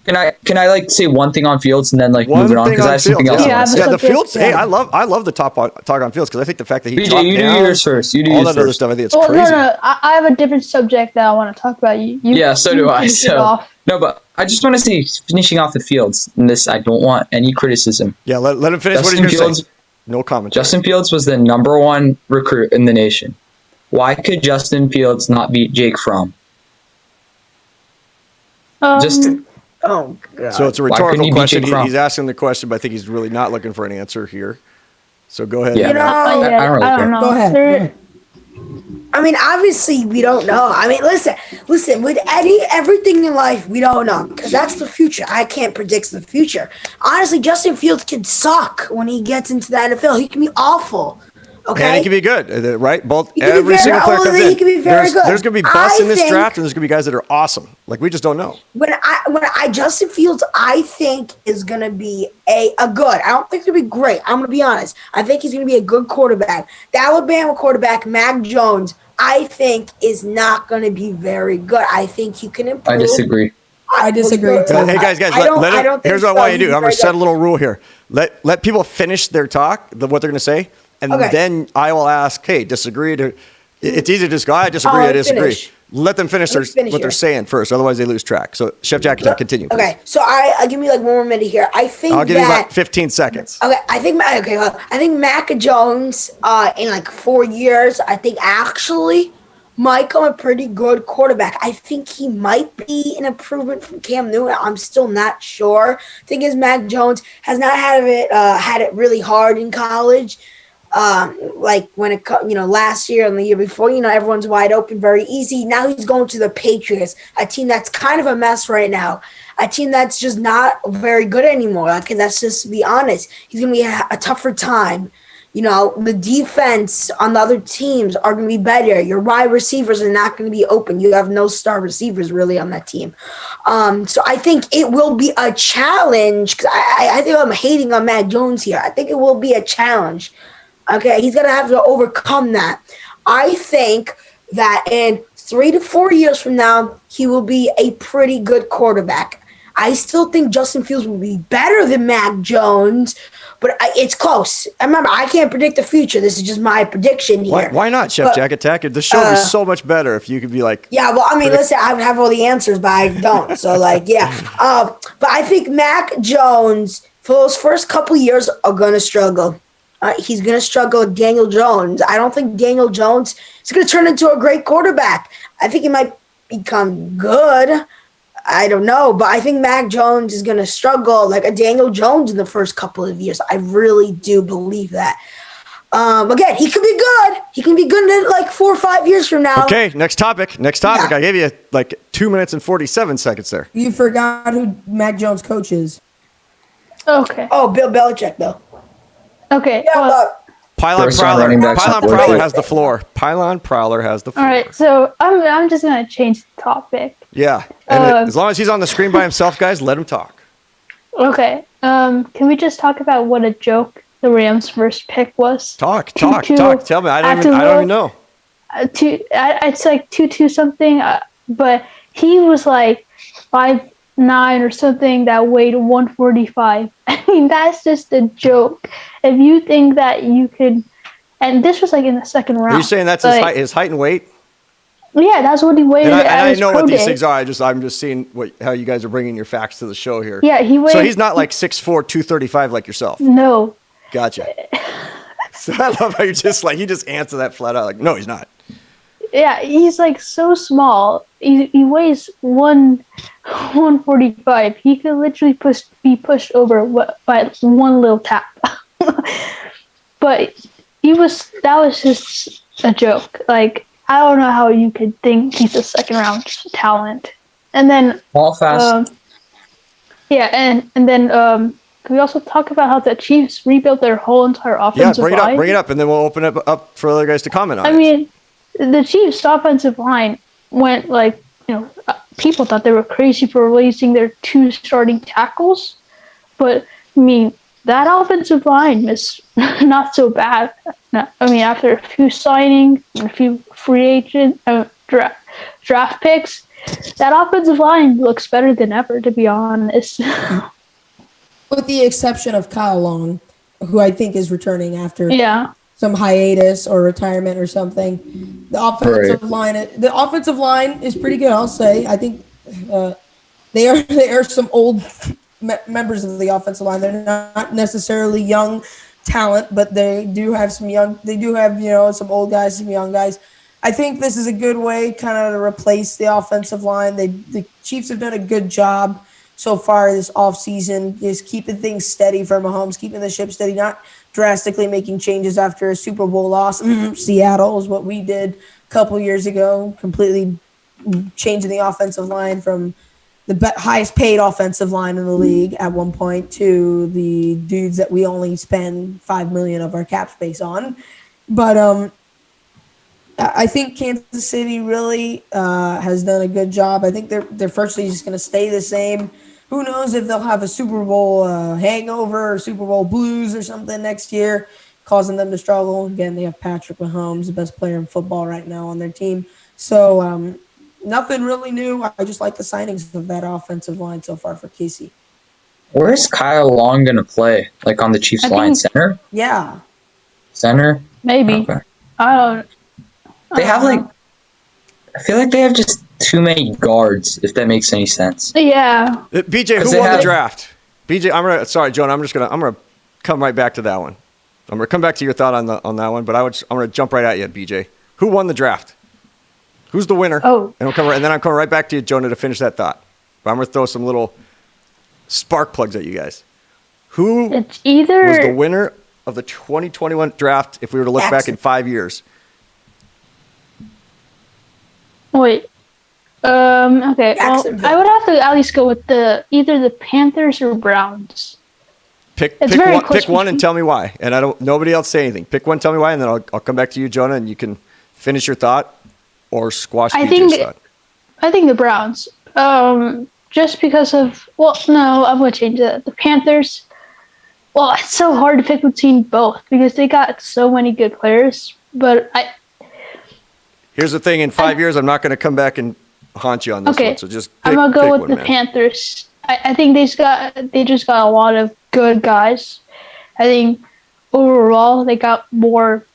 Can I like say one thing on Fields and then like move it on because I have something else. Yeah, the Fields. Hey, I love the talk on Fields because I think the fact that he BJ, you do yours first. You do all yours that other first. stuff. I think it's crazy. No, I have a different subject that I want to talk about. Yeah, so do I. So no, but I just want to say finishing off the Fields. And this, I don't want any criticism. Yeah, let him finish what he's going to say. No comment. Justin Fields was the #1 recruit in the nation. Why could Justin Fields not beat Jake Fromm? Oh, God. So it's a rhetorical question. He's asking the question, but I think he's really not looking for an answer here. So go ahead. Yeah, you know, I don't really care. Go ahead. I mean, obviously, we don't know. I mean, listen. With everything in life, we don't know because that's the future. I can't predict the future. Honestly, Justin Fields can suck when he gets into the NFL. He can be awful. Okay, and he can be good, right? Every single player comes in. He can be very good. There's going to be busts in this draft, and there's going to be guys that are awesome. Like we just don't know. Justin Fields, I think is going to be a good. I don't think he's going to be great. I'm going to be honest. I think he's going to be a good quarterback. The Alabama quarterback, Mac Jones, I think is not going to be very good. I think he can improve. I disagree. I disagree. Hey guys, here's what I want you to do. I'm going to set a little rule here. Let people finish their talk, what they're going to say. And then I will ask, hey, disagree. It's easy to just go, I disagree, I disagree. Finish. Let them finish what they're saying first. Otherwise, they lose track. So, Chef Jack, continue. Please. Okay, so I'll give me like 1 more minute here. I'll give you about 15 seconds. Okay, I think Mac Jones in like 4 years, I think actually might come a pretty good quarterback. I think he might be an improvement from Cam Newton. I'm still not sure. Thing is, Mac Jones has not had it really hard in college. Like when it last year and the year before, everyone's wide open, very easy. Now he's going to the Patriots, a team that's kind of a mess right now, a team that's just not very good anymore. Like, that's just to be honest. He's going to be a tougher time. The defense on the other teams are going to be better. Your wide receivers are not going to be open. You have no star receivers really on that team. So I think it will be a challenge. Cause I think I'm hating on Mac Jones here. I think it will be a challenge. Okay, he's going to have to overcome that. I think that in 3 to 4 years from now, he will be a pretty good quarterback. I still think Justin Fields will be better than Mac Jones, but it's close. Remember, I can't predict the future. This is just my prediction here. Why not, Chef Jack Attack? The show would be so much better if you could be like... Yeah, well, I mean, listen, I have all the answers, but I don't. So, yeah. But I think Mac Jones, for those first couple years, are going to struggle. He's going to struggle with Daniel Jones. I don't think Daniel Jones is going to turn into a great quarterback. I think he might become good. I don't know, but I think Mac Jones is going to struggle like a Daniel Jones in the first couple of years. I really do believe that. Again, he could be good. He can be good in like 4 or 5 years from now. Okay, next topic. Yeah. I gave you like 2 minutes and 47 seconds there. You forgot who Mac Jones' coach is. Okay. Oh, Bill Belichick, though. Okay. Yeah, but Pylon First round Prowler. running backs Pylon are Prowler great. has the floor. Pylon Prowler has the floor. All right. So I'm just gonna change the topic. Yeah. And as long as he's on the screen by himself, guys, let him talk. Okay. Can we just talk about what a joke the Rams' first pick was? Talk. 2-2 Tell me. I don't after even know. It's like 2-2 something, but he was like 5'9" or something that weighed 145. I mean, that's just a joke. If you think that you could, and this was like in the second round. Are you saying that's his height and weight? Yeah, that's what he weighed. And at I his know pro what these day. things are. I'm just seeing how you guys are bringing your facts to the show here. Yeah, he weighed. So he's not like 6'4", 235 like yourself. No. Gotcha. So I love how you just answer that flat out. Like, no, he's not. Yeah, he's like so small. He weighs 145. He could literally be pushed over by one little tap. But that was just a joke. Like, I don't know how you could think he's a second round talent. And then All fast. and then can we also talk about how the Chiefs rebuilt their whole entire offensive line? Bring it up, and then we'll open it up for other guys to comment on it. I mean, the Chiefs' offensive line went people thought they were crazy for releasing their 2 starting tackles, but I mean, that offensive line is not so bad. I mean, after a few signings and a few free agent draft picks, that offensive line looks better than ever, to be honest. With the exception of Kyle Long, who I think is returning after some hiatus or retirement or something. The offensive line is pretty good, I'll say. I think they are some old members of the offensive line. They're not necessarily young talent, but they do have some some old guys, some young guys. I think this is a good way kind of to replace the offensive line. The Chiefs have done a good job so far this offseason, just keeping things steady for Mahomes, keeping the ship steady, not drastically making changes after a Super Bowl loss. Seattle is what we did a couple years ago, completely changing the offensive line from the highest paid offensive line in the league at one point to the dudes that we only spend $5 million of our cap space on. But I think Kansas City really has done a good job. I think they're firstly just going to stay the same. Who knows if they'll have a Super Bowl hangover or Super Bowl blues or something next year, causing them to struggle. Again, they have Patrick Mahomes, the best player in football right now on their team. So nothing really new. I just like the signings of that offensive line so far for KC. Where's Kyle Long going to play? Like on the Chiefs line? Center? Yeah. Center? Maybe. Okay. I don't They have I feel like they have just too many guards, if that makes any sense. Yeah. BJ, who won the draft? BJ, sorry, Jonah, I'm gonna come right back to that one. I'm gonna come back to your thought on that one, but I'm gonna jump right at you, BJ. Who won the draft? Who's the winner? Oh. And then I'm coming right back to you, Jonah, to finish that thought. But I'm gonna throw some little spark plugs at you guys. Who was the winner of the 2021 draft if we were to look back in 5 years? Wait. Okay. Well, I would have to at least go with either the Panthers or Browns. Pick close one and tell me why. And nobody else say anything. Pick one, tell me why, and then I'll come back to you, Jonah, and you can finish your thought or squash BJ's thought. I think the Browns. Just because of no, I'm gonna change that. The Panthers. Well, it's so hard to pick between both because they got so many good players. But here's the thing: in 5 years, I'm not going to come back and haunt you on this one. So just I'm gonna go with the Panthers. I think they just got a lot of good guys. I think overall they got more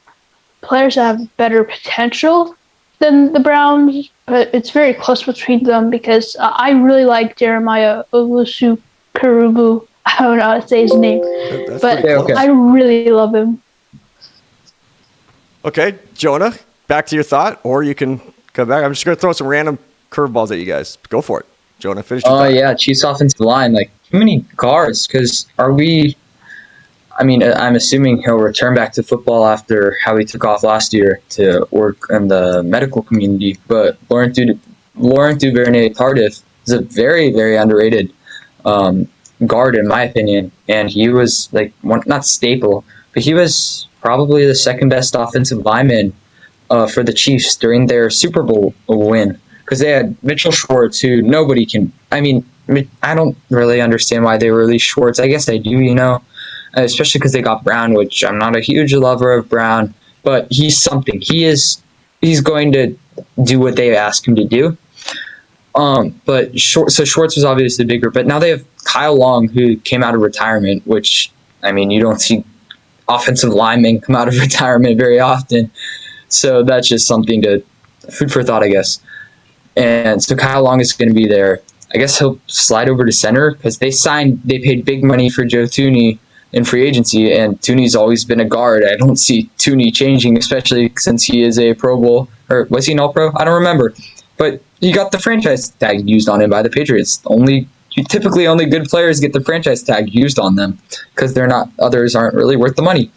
players that have better potential than the Browns, but it's very close between them because I really like Jeremiah Owusu-Koramoah. I don't know how to say his name, but I really love him. Okay, Jonah, back to your thought, or you can come back. I'm just going to throw some random curveballs at you guys. Go for it. Jonah, finish your Oh thought. yeah, Chiefs offensive line. Like, too many guards. Because are we? I mean, I'm assuming he'll return back to football after how he took off last year to work in the medical community. But Laurent Duvernay-Tardif is a very, very underrated guard, in my opinion. And he was like not staple, but he was probably the second best offensive lineman for the Chiefs during their Super Bowl win. Because they had Mitchell Schwartz, who nobody can. I mean, I don't really understand why they released Schwartz. I guess I do, especially because they got Brown, which I'm not a huge lover of Brown, but he's something. He's going to do what they ask him to do. But Schwartz was obviously bigger, but now they have Kyle Long, who came out of retirement, which, I mean, you don't see offensive linemen come out of retirement very often. So that's just something to food for thought, I guess. And so Kyle Long is going to be there. I guess he'll slide over to center because they paid big money for Joe Thuney in free agency, and Thuney's always been a guard. I don't see Thuney changing, especially since he is a Pro Bowl, or was he an All-Pro? I don't remember. But you got the franchise tag used on him by the Patriots. Typically only good players get the franchise tag used on them because others aren't really worth the money.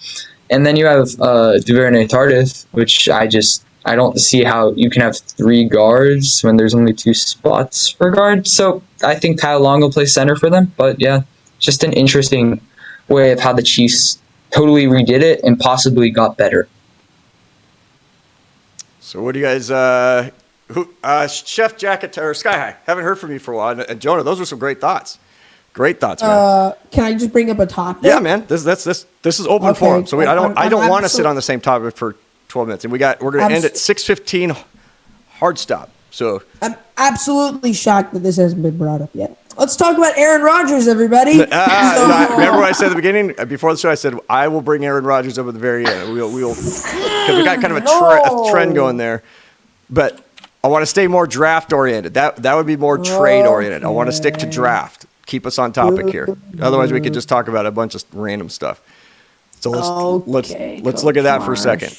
And then you have Duvernay-Tardif, which I don't see how you can have 3 guards when there's only 2 spots for guards. So I think Kyle Long will play center for them. But yeah, just an interesting way of how the Chiefs totally redid it and possibly got better. So what do you guys, Chef Jacket or Sky High? Haven't heard from you for a while. And Jonah, those were some great thoughts. Great thoughts, man. Can I just bring up a topic? Yeah, man. This is open forum. So I don't want to sit on the same topic for 12 minutes. And we're going to end at 6:15 hard stop. So I'm absolutely shocked that this hasn't been brought up yet. Let's talk about Aaron Rodgers, everybody. Remember what I said at the beginning? Before the show, I said, I will bring Aaron Rodgers up at the very end. We'll because we got kind of a trend going there. But I want to stay more draft-oriented. That would be more trade-oriented. I want to stick to draft. Keep us on topic here. Otherwise, we could just talk about a bunch of random stuff. So let's look at that for a second.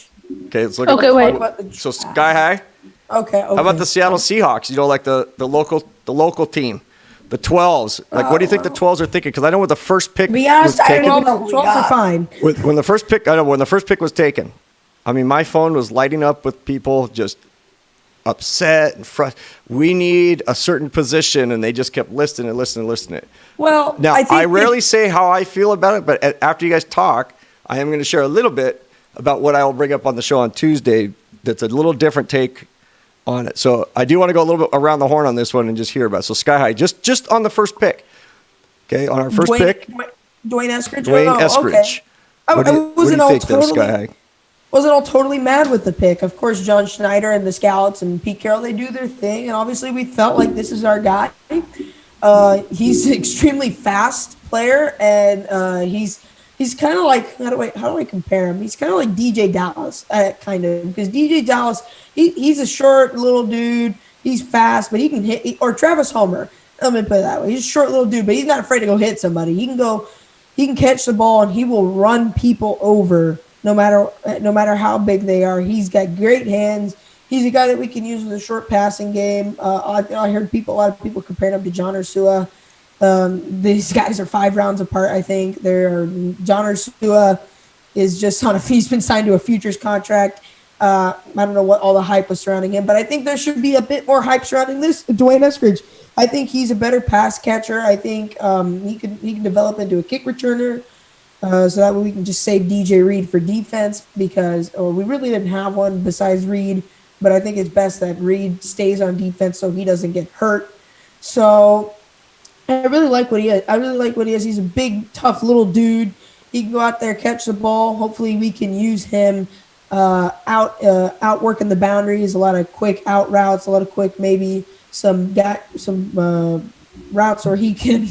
Okay, let's look wait. So Sky High. Okay. How about the Seattle Seahawks? Like the local team, the 12s. Like, what do you think the 12s are thinking? Because I know when the first pick To be honest, was I taken. don't know who we 12s are got. fine. When the first pick was taken, I mean, my phone was lighting up with people just upset and frustrated. We need a certain position, and they just kept listing it. Well, Now, I think I rarely say how I feel about it, but after you guys talk, I am going to share a little bit about what I will bring up on the show on Tuesday that's a little different take on it. So I do want to go a little bit around the horn on this one and just hear about it. So Sky High, just on the first pick. Okay, on our first pick, Dwayne Eskridge. Dwayne Eskridge. Okay. What do you think there, Sky High? Wasn't all totally mad with the pick. Of course, John Schneider and the scouts and Pete Carroll, they do their thing, and obviously we felt like this is our guy. He's an extremely fast player, and he's kind of like, how do I compare him? He's kind of like DJ Dallas, kind of, because DJ Dallas, he's a short little dude. He's fast, but he can hit. Or Travis Homer. Let me put it that way. He's a short little dude, but he's not afraid to go hit somebody. He can catch the ball, and he will run people over no matter how big they are. He's got great hands. He's a guy that we can use with a short passing game. I heard a lot of people comparing him to John Ursua. These guys are 5 rounds apart, I think. John Ursua is just he's been signed to a futures contract. I don't know what all the hype was surrounding him, but I think there should be a bit more hype surrounding this Dwayne Eskridge. I think he's a better pass catcher. I think he can develop into a kick returner. So that way we can just save DJ Reed for defense because we really didn't have one besides Reed, but I think it's best that Reed stays on defense so he doesn't get hurt. So I really like what he is. He's a big, tough little dude. He can go out there, catch the ball. Hopefully we can use him out working the boundaries, a lot of quick out routes, a lot of quick maybe some routes where he can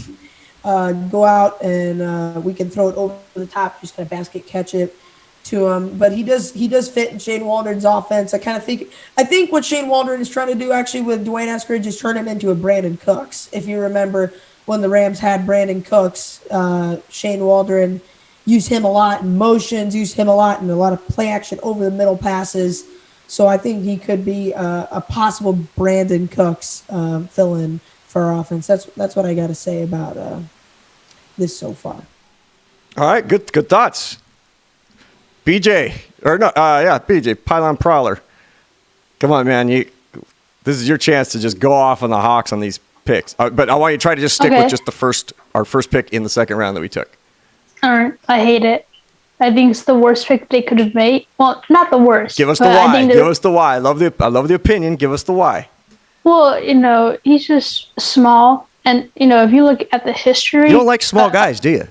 go out and we can throw it over the top, just kind of basket catch it to him. But he does fit in Shane Waldron's offense. I think what Shane Waldron is trying to do actually with Dwayne Eskridge is turn him into a Brandon Cooks. If you remember when the Rams had Brandon Cooks, Shane Waldron use him a lot in motions, use him a lot in a lot of play action over the middle passes. So I think he could be a possible Brandon Cooks fill-in for our offense. That's what I got to say about this so far. All right, good thoughts. BJ, BJ, Pylon Prowler. Come on, man. This is your chance to just go off on the Hawks on these picks. But I want you to try to just stick with just our first pick in the second round that we took. All right, I hate it. I think it's the worst pick they could have made. Well, not the worst. Give us the why. Give us the why. I love the opinion. Give us the why. Well, he's just small, and if you look at the history, you don't like small guys, do you?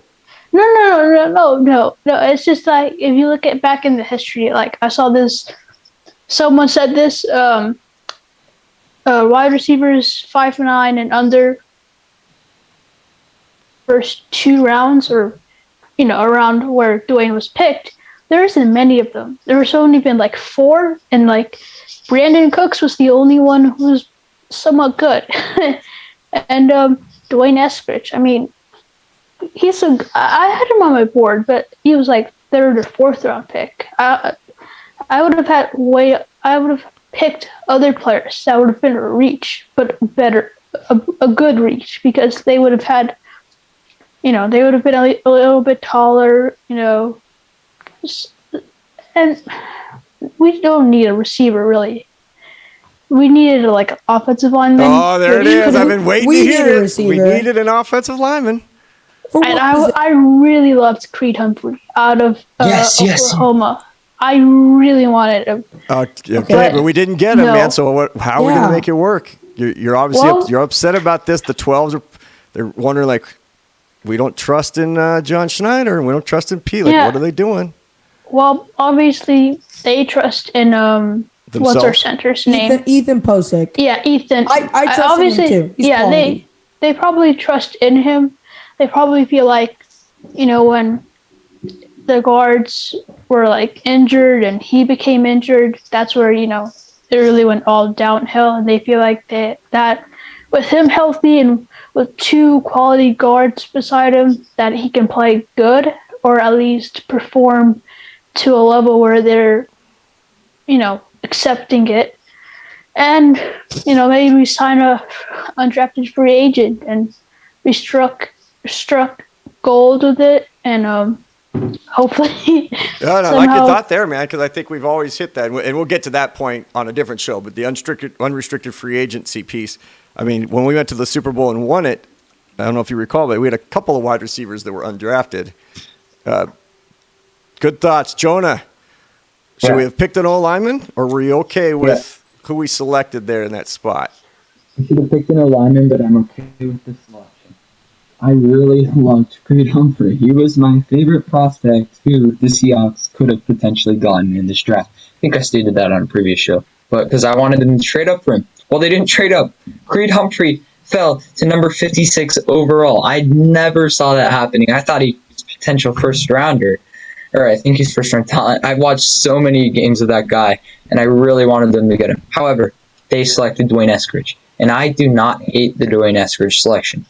No. It's just like if you look at back in the history, like I saw this. Someone said this. Wide receivers 5'9" and under. First 2 rounds, or around where Dwayne was picked, there isn't many of them. There's only been like 4, and like Brandon Cooks was the only one who was somewhat good. And Dwayne Eskridge, I mean, I had him on my board, but he was like 3rd or 4th round pick. I would have picked other players that would have been a reach, but better, a good reach, because they would have had, they would have been a little bit taller, and we don't need a receiver, really. We needed an offensive lineman. Oh, there it is. I've been waiting to hear it. We needed an offensive lineman. And I really loved Creed Humphrey out of Oklahoma. I really wanted him. Okay, but we didn't get him, man. So how are we going to make it work? You're obviously you're upset about this. The 12s they're wondering we don't trust in John Schneider and we don't trust in P. What are they doing? Well, obviously they trust in what's our center's name? Ethan Posick. Yeah, Ethan. I trust him too. He's quality. They probably trust in him. They probably feel like, when the guards were injured and he became injured, that's where, it really went all downhill. And they feel like that with him healthy and with 2 quality guards beside him, that he can play good, or at least perform to a level where they're, accepting it. And, maybe we sign a undrafted free agent, and we struck gold with it, and hopefully I like your thought there, man, because I think we've always hit that, and we'll get to that point on a different show. But the unrestricted free agency piece, I mean, when we went to the Super Bowl and won it, I don't know if you recall, but we had a couple of wide receivers that were undrafted. Good thoughts. Jonah, should we have picked an O-lineman, or were you okay with who we selected there in that spot? I should have picked an O-lineman, but I'm okay with the selection. I really loved Creed Humphrey. He was my favorite prospect who the Seahawks could have potentially gotten in this draft. I think I stated that on a previous show, but because I wanted them to trade up for him. Well, they didn't trade up. Creed Humphrey fell to number 56 overall. I never saw that happening. I thought he was a potential first-rounder. Or I think he's first-round talent. I've watched so many games of that guy, and I really wanted them to get him. However, they selected Dwayne Eskridge, and I do not hate the Dwayne Eskridge selection,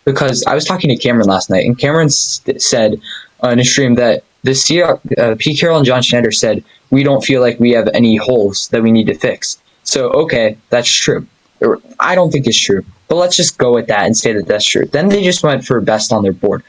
because I was talking to Cameron last night, and Cameron said in a stream that the Seahawks, Pete Carroll and John Schneider said, we don't feel like we have any holes that we need to fix. So, okay, that's true. I don't think it's true, but let's just go with that and say that that's true. Then they just went for best on their board.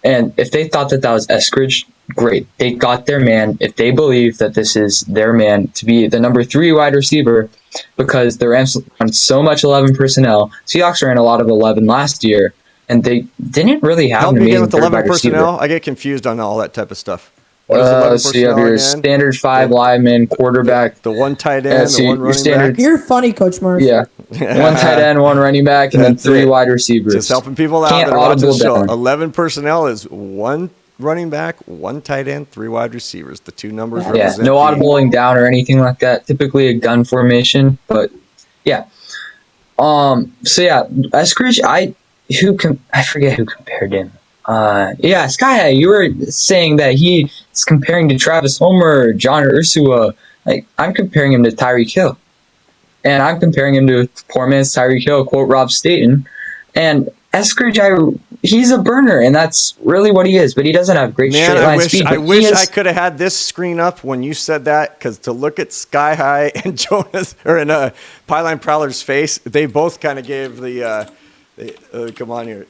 And if they thought that was Eskridge, great. They got their man. If they believe that this is their man to be the number 3 wide receiver, because they're on so much 11 personnel. Seahawks ran a lot of 11 last year, and they didn't really have an amazing third wide receiver. I get confused on all that type of stuff. So you have your standard 5 lineman, quarterback. The 1 tight end, the 1 running back. You're funny, Coach Mars. Yeah. 1 tight end, 1 running back, and then 3 wide receivers. Just helping people out that are watching the show. 11 personnel is 1 running back, 1 tight end, 3 wide receivers. The 2 numbers represent. No audibling down or anything like that. Typically a gun formation, but yeah. Eskridge, I forget who compared him. Sky High, you were saying that he is comparing to Travis Homer, John Ursua. I'm comparing him to Tyreek Hill. And I'm comparing him to poor man's Tyreek Hill, quote Rob Staten. And Eskridge, he's a burner, and that's really what he is. But he doesn't have great Man, straight line speed. I But wish he I is, could have had this screen up when you said that, because to look at Sky High and Jonas, or in Pieline Prowler's face, they both kind of gave come on here.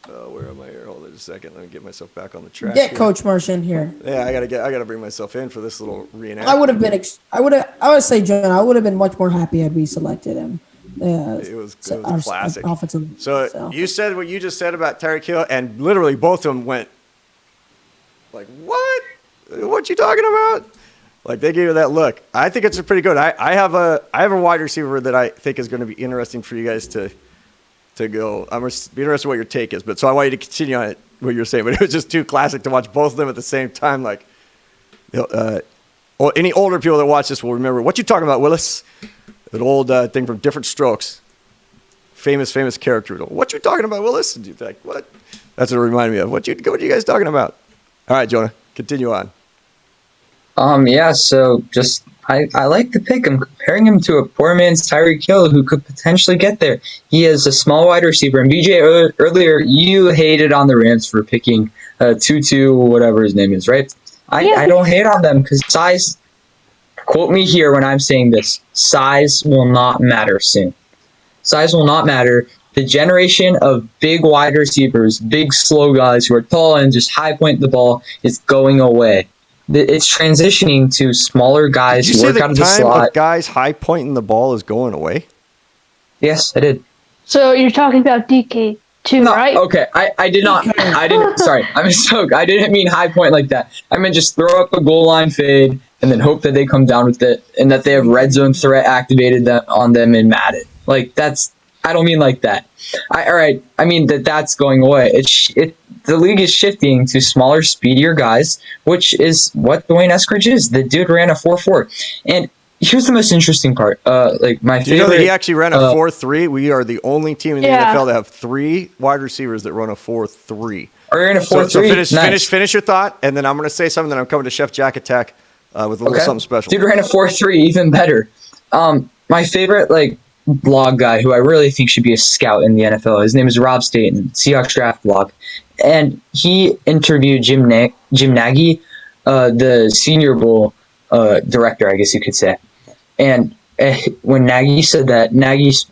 Where am I here? Hold on a second. Let me get myself back on the track. Get here. Coach Marsh in here. Yeah, I gotta bring myself in for this little reenactment. I would have been. I would say, John. I would have been much more happy had we selected him. It was our classic. offensive. So you said what you just said about Tyreek Hill, and literally both of them went like, "What? What you talking about?" Like they gave you that look. I think it's pretty good. I have a wide receiver that I think is going to be interesting for you guys to go. I'm be interested in what your take is, but so I want you to continue on what you're saying. But it was just too classic to watch both of them at the same time. Like, any older people that watch this will remember what you talking about, Willis. An old thing from Different Strokes. Famous character. What you talking about, Willis? And you're like, what? That's what it reminded me of. What are you guys talking about? All right, Jonah, continue on. Yeah. So just I like the pick. I'm comparing him to a poor man's Tyreek Hill who could potentially get there. He is a small wide receiver. And BJ, earlier you hated on the Rams for picking Tutu, whatever his name is, right? I don't hate on them because size. Quote me here when I'm saying this. Size will not matter soon. Size will not matter. The generation of big wide receivers, big slow guys who are tall and just high point the ball is going away. It's transitioning to smaller guys Did you who say work the out of the time slot. of guys high pointing the ball is going away? Yes, I did. So you're talking about DK too, No, right? okay. I did not. I didn't. Sorry, I misspoke. I didn't mean high point like that. I meant just throw up a goal line fade and then hope that they come down with it and that they have red zone threat activated on them in Madden. Like that's. I don't mean like that. All right. I mean that's going away. The league is shifting to smaller, speedier guys, which is what Dwayne Eskridge is. The dude ran a 4.4, and here's the most interesting part. Like my Do you know that he actually ran a 4.3? We are the only team in the NFL that have 3 wide receivers that run a 4.3. Are you in a 4.3? So finish your thought, and then I'm going to say something that I'm coming to Chef Jack Attack with a little something special. Dude ran a 4.3, even better. My favorite blog guy who I really think should be a scout in the NFL. His name is Rob Staten, Seahawks Draft Blog, and he interviewed Jim Nagy, the Senior Bowl director, I guess you could say. And when Nagy said that,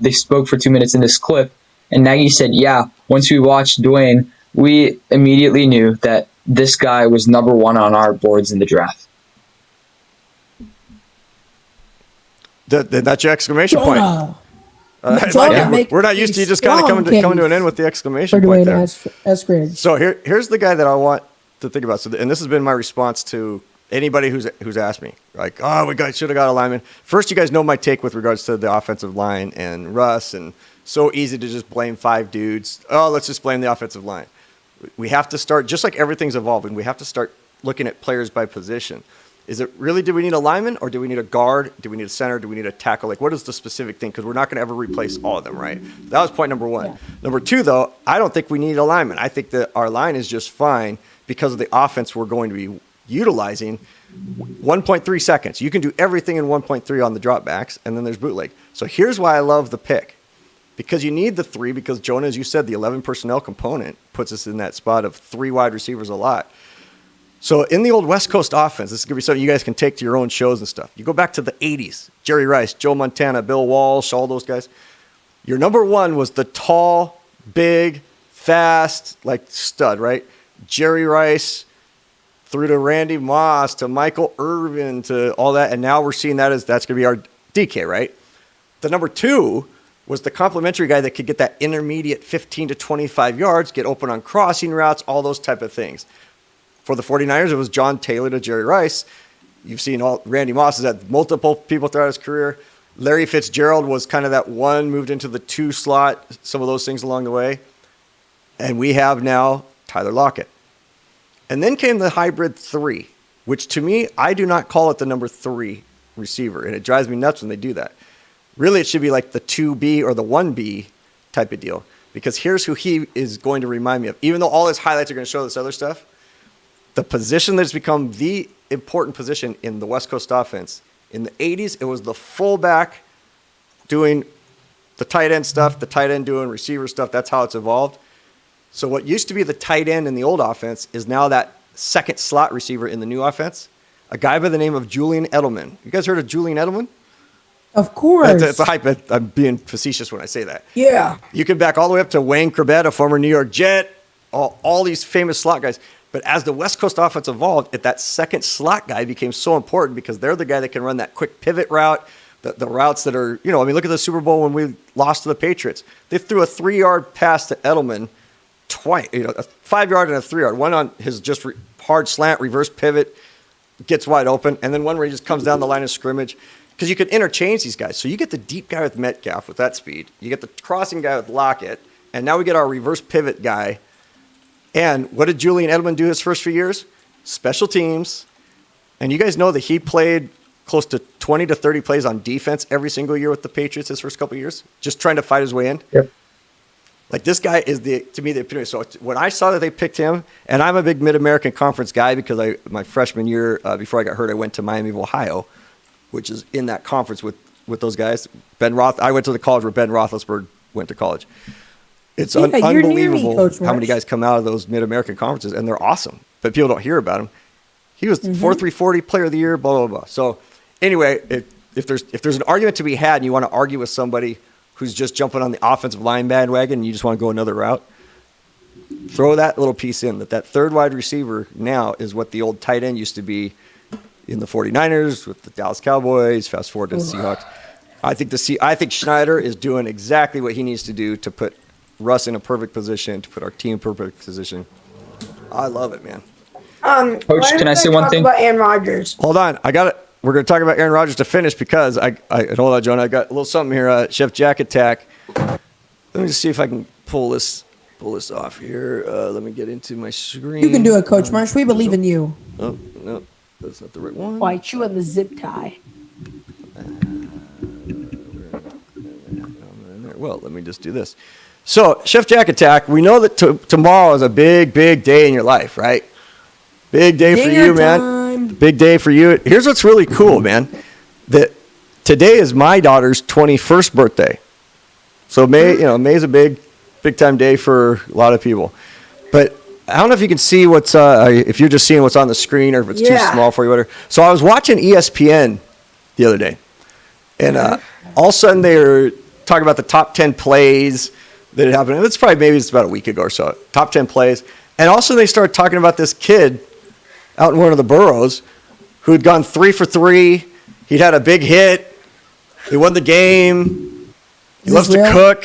they spoke for 2 minutes in this clip, and Nagy said, "Yeah, once we watched Dwayne, we immediately knew that this guy was number 1 on our boards in the draft." That's your exclamation point. Jonah, we're not used to you just kind of coming to an end with the exclamation point there. Eskridge. So here's the guy that I want to think about. So, and this has been my response to anybody who's asked me, like, "Oh, we should have got a lineman." First, you guys know my take with regards to the offensive line and Russ, and so easy to just blame 5 dudes. Oh, let's just blame the offensive line. We have to start, just like everything's evolving, we have to start looking at players by position. Is it really, do we need a lineman, or do we need a guard? Do we need a center? Do we need a tackle? Like, what is the specific thing? Because we're not going to ever replace all of them, right? That was point number 1. Yeah. Number 2, though, I don't think we need a lineman. I think that our line is just fine because of the offense we're going to be utilizing. 1.3 seconds. You can do everything in 1.3 on the dropbacks, and then there's bootleg. So here's why I love the pick. Because you need the 3, because Jonah, as you said, the 11 personnel component puts us in that spot of 3 wide receivers a lot. So in the old West Coast offense, this is going to be something you guys can take to your own shows and stuff. You go back to the 80s, Jerry Rice, Joe Montana, Bill Walsh, all those guys. Your number 1 was the tall, big, fast, like stud, right? Jerry Rice through to Randy Moss to Michael Irvin to all that. And now we're seeing that's going to be our DK, right? The number 2 was the complimentary guy that could get that intermediate 15 to 25 yards, get open on crossing routes, all those type of things. For the 49ers, it was John Taylor to Jerry Rice. You've seen Randy Moss has had multiple people throughout his career. Larry Fitzgerald was kind of that one, moved into the 2 slot, some of those things along the way. And we have now Tyler Lockett. And then came the hybrid 3, which to me, I do not call it the number 3 receiver. And it drives me nuts when they do that. Really, it should be like the 2B or the 1B type of deal. Because here's who he is going to remind me of. Even though all his highlights are going to show this other stuff, the position that's become the important position in the West Coast offense. In the 80s, it was the fullback doing the tight end stuff, the tight end doing receiver stuff. That's how it's evolved. So what used to be the tight end in the old offense is now that second slot receiver in the new offense. A guy by the name of Julian Edelman. You guys heard of Julian Edelman? Of course. It's a hype. I'm being facetious when I say that. Yeah. You can back all the way up to Wayne Corbett, a former New York Jet, all these famous slot guys. But as the West Coast offense evolved, that second slot guy became so important because they're the guy that can run that quick pivot route, the routes that are, look at the Super Bowl when we lost to the Patriots. They threw a 3-yard pass to Edelman twice, a 5-yard and a 3-yard. One on his just hard slant, reverse pivot, gets wide open, and then one where he just comes down the line of scrimmage. Because you could interchange these guys. So you get the deep guy with Metcalf with that speed. You get the crossing guy with Lockett. And now we get our reverse pivot guy. And what did Julian Edelman do his first few years? Special teams. And you guys know that he played close to 20 to 30 plays on defense every single year with the Patriots his first couple of years, just trying to fight his way in. Yep. Like, this guy is, to me, the epitome. So when I saw that they picked him, and I'm a big Mid-American Conference guy because my freshman year, before I got hurt, I went to Miami of Ohio, which is in that conference with those guys. I went to the college where Ben Roethlisberger went to college. It's unbelievable how many guys come out of those Mid-American conferences, and they're awesome. But people don't hear about him. He was 4.340 Player of the Year, blah, blah, blah. So anyway, if there's an argument to be had and you want to argue with somebody who's just jumping on the offensive line bandwagon and you just want to go another route, throw that little piece in, that third wide receiver now is what the old tight end used to be in the 49ers with the Dallas Cowboys, fast forward to the Seahawks. I think Schneider is doing exactly what he needs to do to put Russ in a perfect position, to put our team in a perfect position. I love it, man. Coach, can I say one thing? About Aaron Rodgers. Hold on. I got it. We're going to talk about Aaron Rodgers to finish because hold on, Jonah. I got a little something here. Chef Jack Attack. Let me just see if I can pull this off here. Let me get into my screen. You can do it, Coach Marsh. We believe in you. Oh, no. That's not the right one. Why, chew on the zip tie. Well, let me just do this. So, Chef Jack Attack, we know that tomorrow is a big, big day in your life, right? Big day for you, man. Big day for you. Here's what's really cool, man. That today is my daughter's 21st birthday. So May's a big time day for a lot of people. But I don't know if you can see if you're just seeing what's on the screen or if it's too small for you, whatever. So I was watching ESPN the other day, and all of a sudden they were talking about the top 10 plays that had happened. And it's about a week ago or so. Top 10 plays, and also they started talking about this kid out in one of the boroughs who had gone 3 for 3. He'd had a big hit. He won the game. He loves to cook.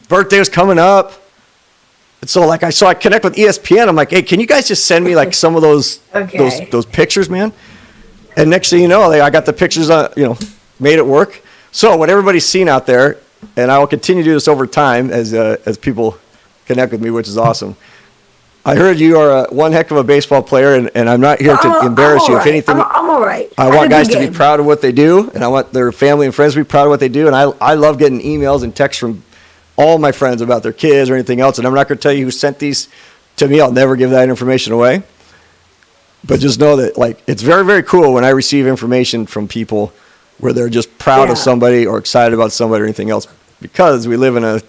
Birthday was coming up. And so I connect with ESPN. I'm like, hey, can you guys just send me some of those pictures, man? And next thing you know, I got the pictures, made it work. So what everybody's seen out there, and I will continue to do this over time as people connect with me, which is awesome. I heard you are one heck of a baseball player, and I'm not here to embarrass you. If anything, I'm all right. I want guys to be proud of what they do, and I want their family and friends to be proud of what they do. And I love getting emails and texts from all my friends about their kids or anything else. And I'm not going to tell you who sent these to me. I'll never give that information away. But just know that it's very, very cool when I receive information from people where they're just proud of somebody or excited about somebody or anything else, because we live in a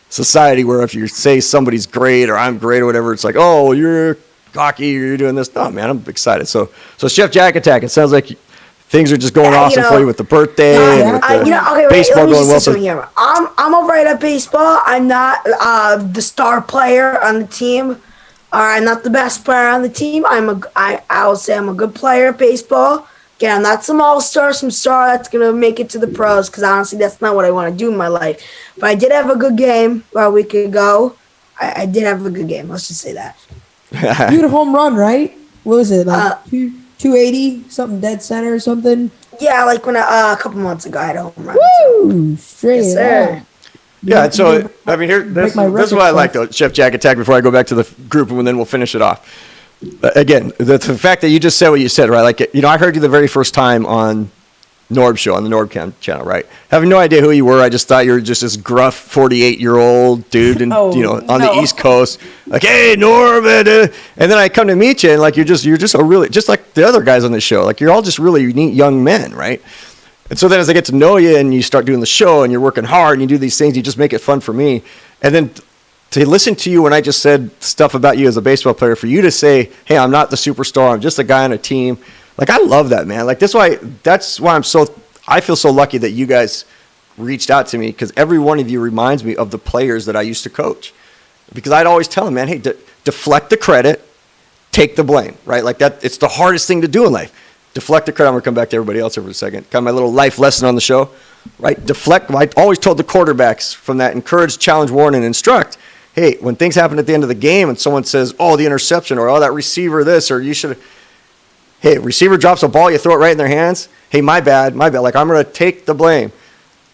society where if you say somebody's great or I'm great or whatever, it's like, oh, you're cocky, you're doing this. No, man, I'm excited. So Chef Jack Attack, it sounds like things are just going awesome for you with the birthday and with the baseball going well. So I'm all right at baseball. I'm not the star player on the team. I'm not the best player on the team. I will say I'm a good player at baseball. Again, I'm not some all-star, some star that's going to make it to the pros, because honestly, that's not what I want to do in my life. But I did have a good game a week ago. I did have a good game. Let's just say that. You had a home run, right? What was it, 280, something dead center or something? Yeah, when a couple months ago, I had a home run. Woo! Straight sir. Yeah, so, I mean, this is what I like, though, Chef Jack Attack, before I go back to the group, and then we'll finish it off. Again, the fact that you just said what you said, right? I heard you the very first time on Norb show, on the Norbcam channel, right? Having no idea who you were. I just thought you were just this gruff 48-year-old dude and, on the East Coast. Hey, Norb. And then I come to meet you, and you're just a really, just like the other guys on the show. You're all just really neat young men, right? And so then as I get to know you and you start doing the show and you're working hard and you do these things, you just make it fun for me. And then to listen to you when I just said stuff about you as a baseball player, for you to say, hey, I'm not the superstar, I'm just a guy on a team. Like, I love that, man. Like, that's why I feel so lucky that you guys reached out to me, because every one of you reminds me of the players that I used to coach. Because I'd always tell them, man, hey, deflect the credit, take the blame, right? Like that, it's the hardest thing to do in life. Deflect the credit. I'm going to come back to everybody else over a second. Kind of my little life lesson on the show, right? Deflect. I always told the quarterbacks from that encourage, challenge, warn, and instruct. Hey, when things happen at the end of the game and someone says, oh, the interception, or oh, that receiver this, or you should, hey, receiver drops a ball, you throw it right in their hands. Hey, my bad. Like, I'm going to take the blame.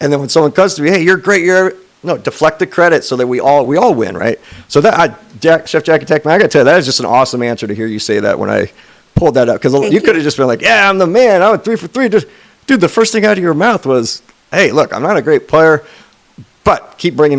And then when someone comes to me, hey, you're great, no, deflect the credit so that we all win, right? So Chef Jack Attack, man, I got to tell you, that is just an awesome answer to hear you say that when I pulled that up. Because you could have just been like, yeah, I'm the man. I went 3 for 3. Dude, the first thing out of your mouth was, hey, look, I'm not a great player, but keep putting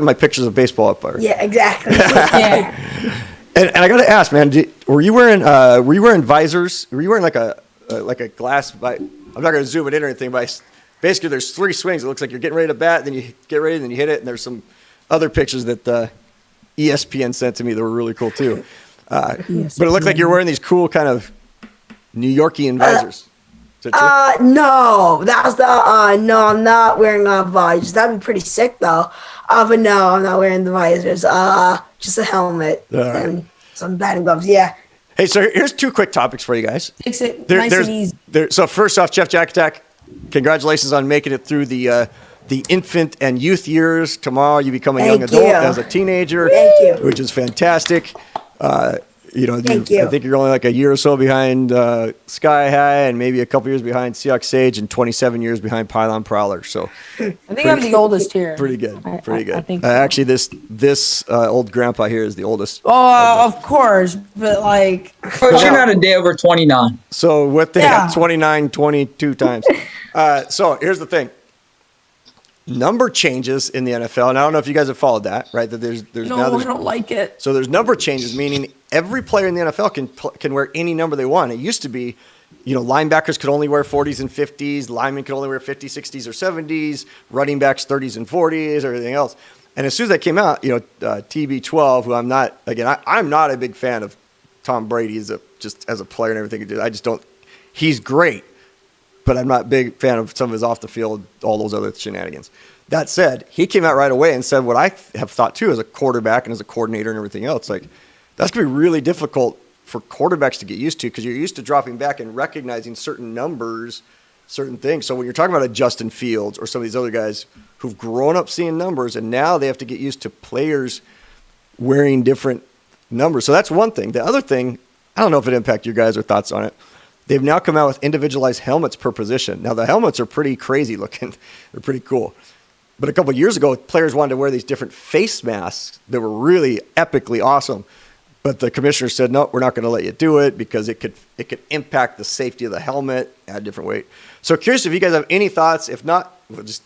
my pictures of baseball up there. Yeah, exactly. Yeah. And I got to ask, man, were you wearing visors? Were you wearing like a glass? I'm not going to zoom it in or anything, but basically there's 3 swings. It looks like you're getting ready to bat, then you get ready, then you hit it, and there's some other pictures that ESPN sent to me that were really cool too. But it looked like you're wearing these cool kind of New Yorkian visors. Is that true? No, that was no, I'm not wearing visors. That'd be pretty sick though. But no, I'm not wearing the visors. Just a helmet and some batting gloves. Yeah. Hey, so here's 2 quick topics for you guys. Makes it nice and easy. So first off, Chef Jack Attack, congratulations on making it through the infant and youth years. Tomorrow you become a young adult as a teenager, which is fantastic. Thank you. I think you're only like a year or so behind Sky High, and maybe a couple years behind Seahawks Sage, and 27 years behind Pylon Prowler. So I think I'm the oldest here. pretty good. Pretty good. I think so. Actually, this old grandpa here is the oldest. Oh, of course, but like, But you're not a day over 29. So what they Yeah. got 29, 22 times. So here's the thing. Number changes in the NFL, and I don't know if you guys have followed that, right? That there's no, now I don't like it. So there's number changes, meaning every player in the NFL can wear any number they want. It used to be, linebackers could only wear 40s and 50s, linemen could only wear 50s, 60s, or 70s, running backs 30s and 40s, everything else. And as soon as that came out, TB12, who I'm not a big fan of Tom Brady just as a player and everything. I just don't. He's great, but I'm not a big fan of some of his off the field, all those other shenanigans. That said, he came out right away and said what I have thought too as a quarterback and as a coordinator and everything else. Like, that's going to be really difficult for quarterbacks to get used to, because you're used to dropping back and recognizing certain numbers, certain things. So when you're talking about a Justin Fields or some of these other guys who've grown up seeing numbers, and now they have to get used to players wearing different numbers. So that's one thing. The other thing, I don't know if it impacted your guys or thoughts on it. They've now come out with individualized helmets per position. Now, the helmets are pretty crazy looking. They're pretty cool. But a couple of years ago, players wanted to wear these different face masks that were really epically awesome. But the commissioner said, no, we're not going to let you do it because it could impact the safety of the helmet, add different weight. So curious if you guys have any thoughts. If not, we'll just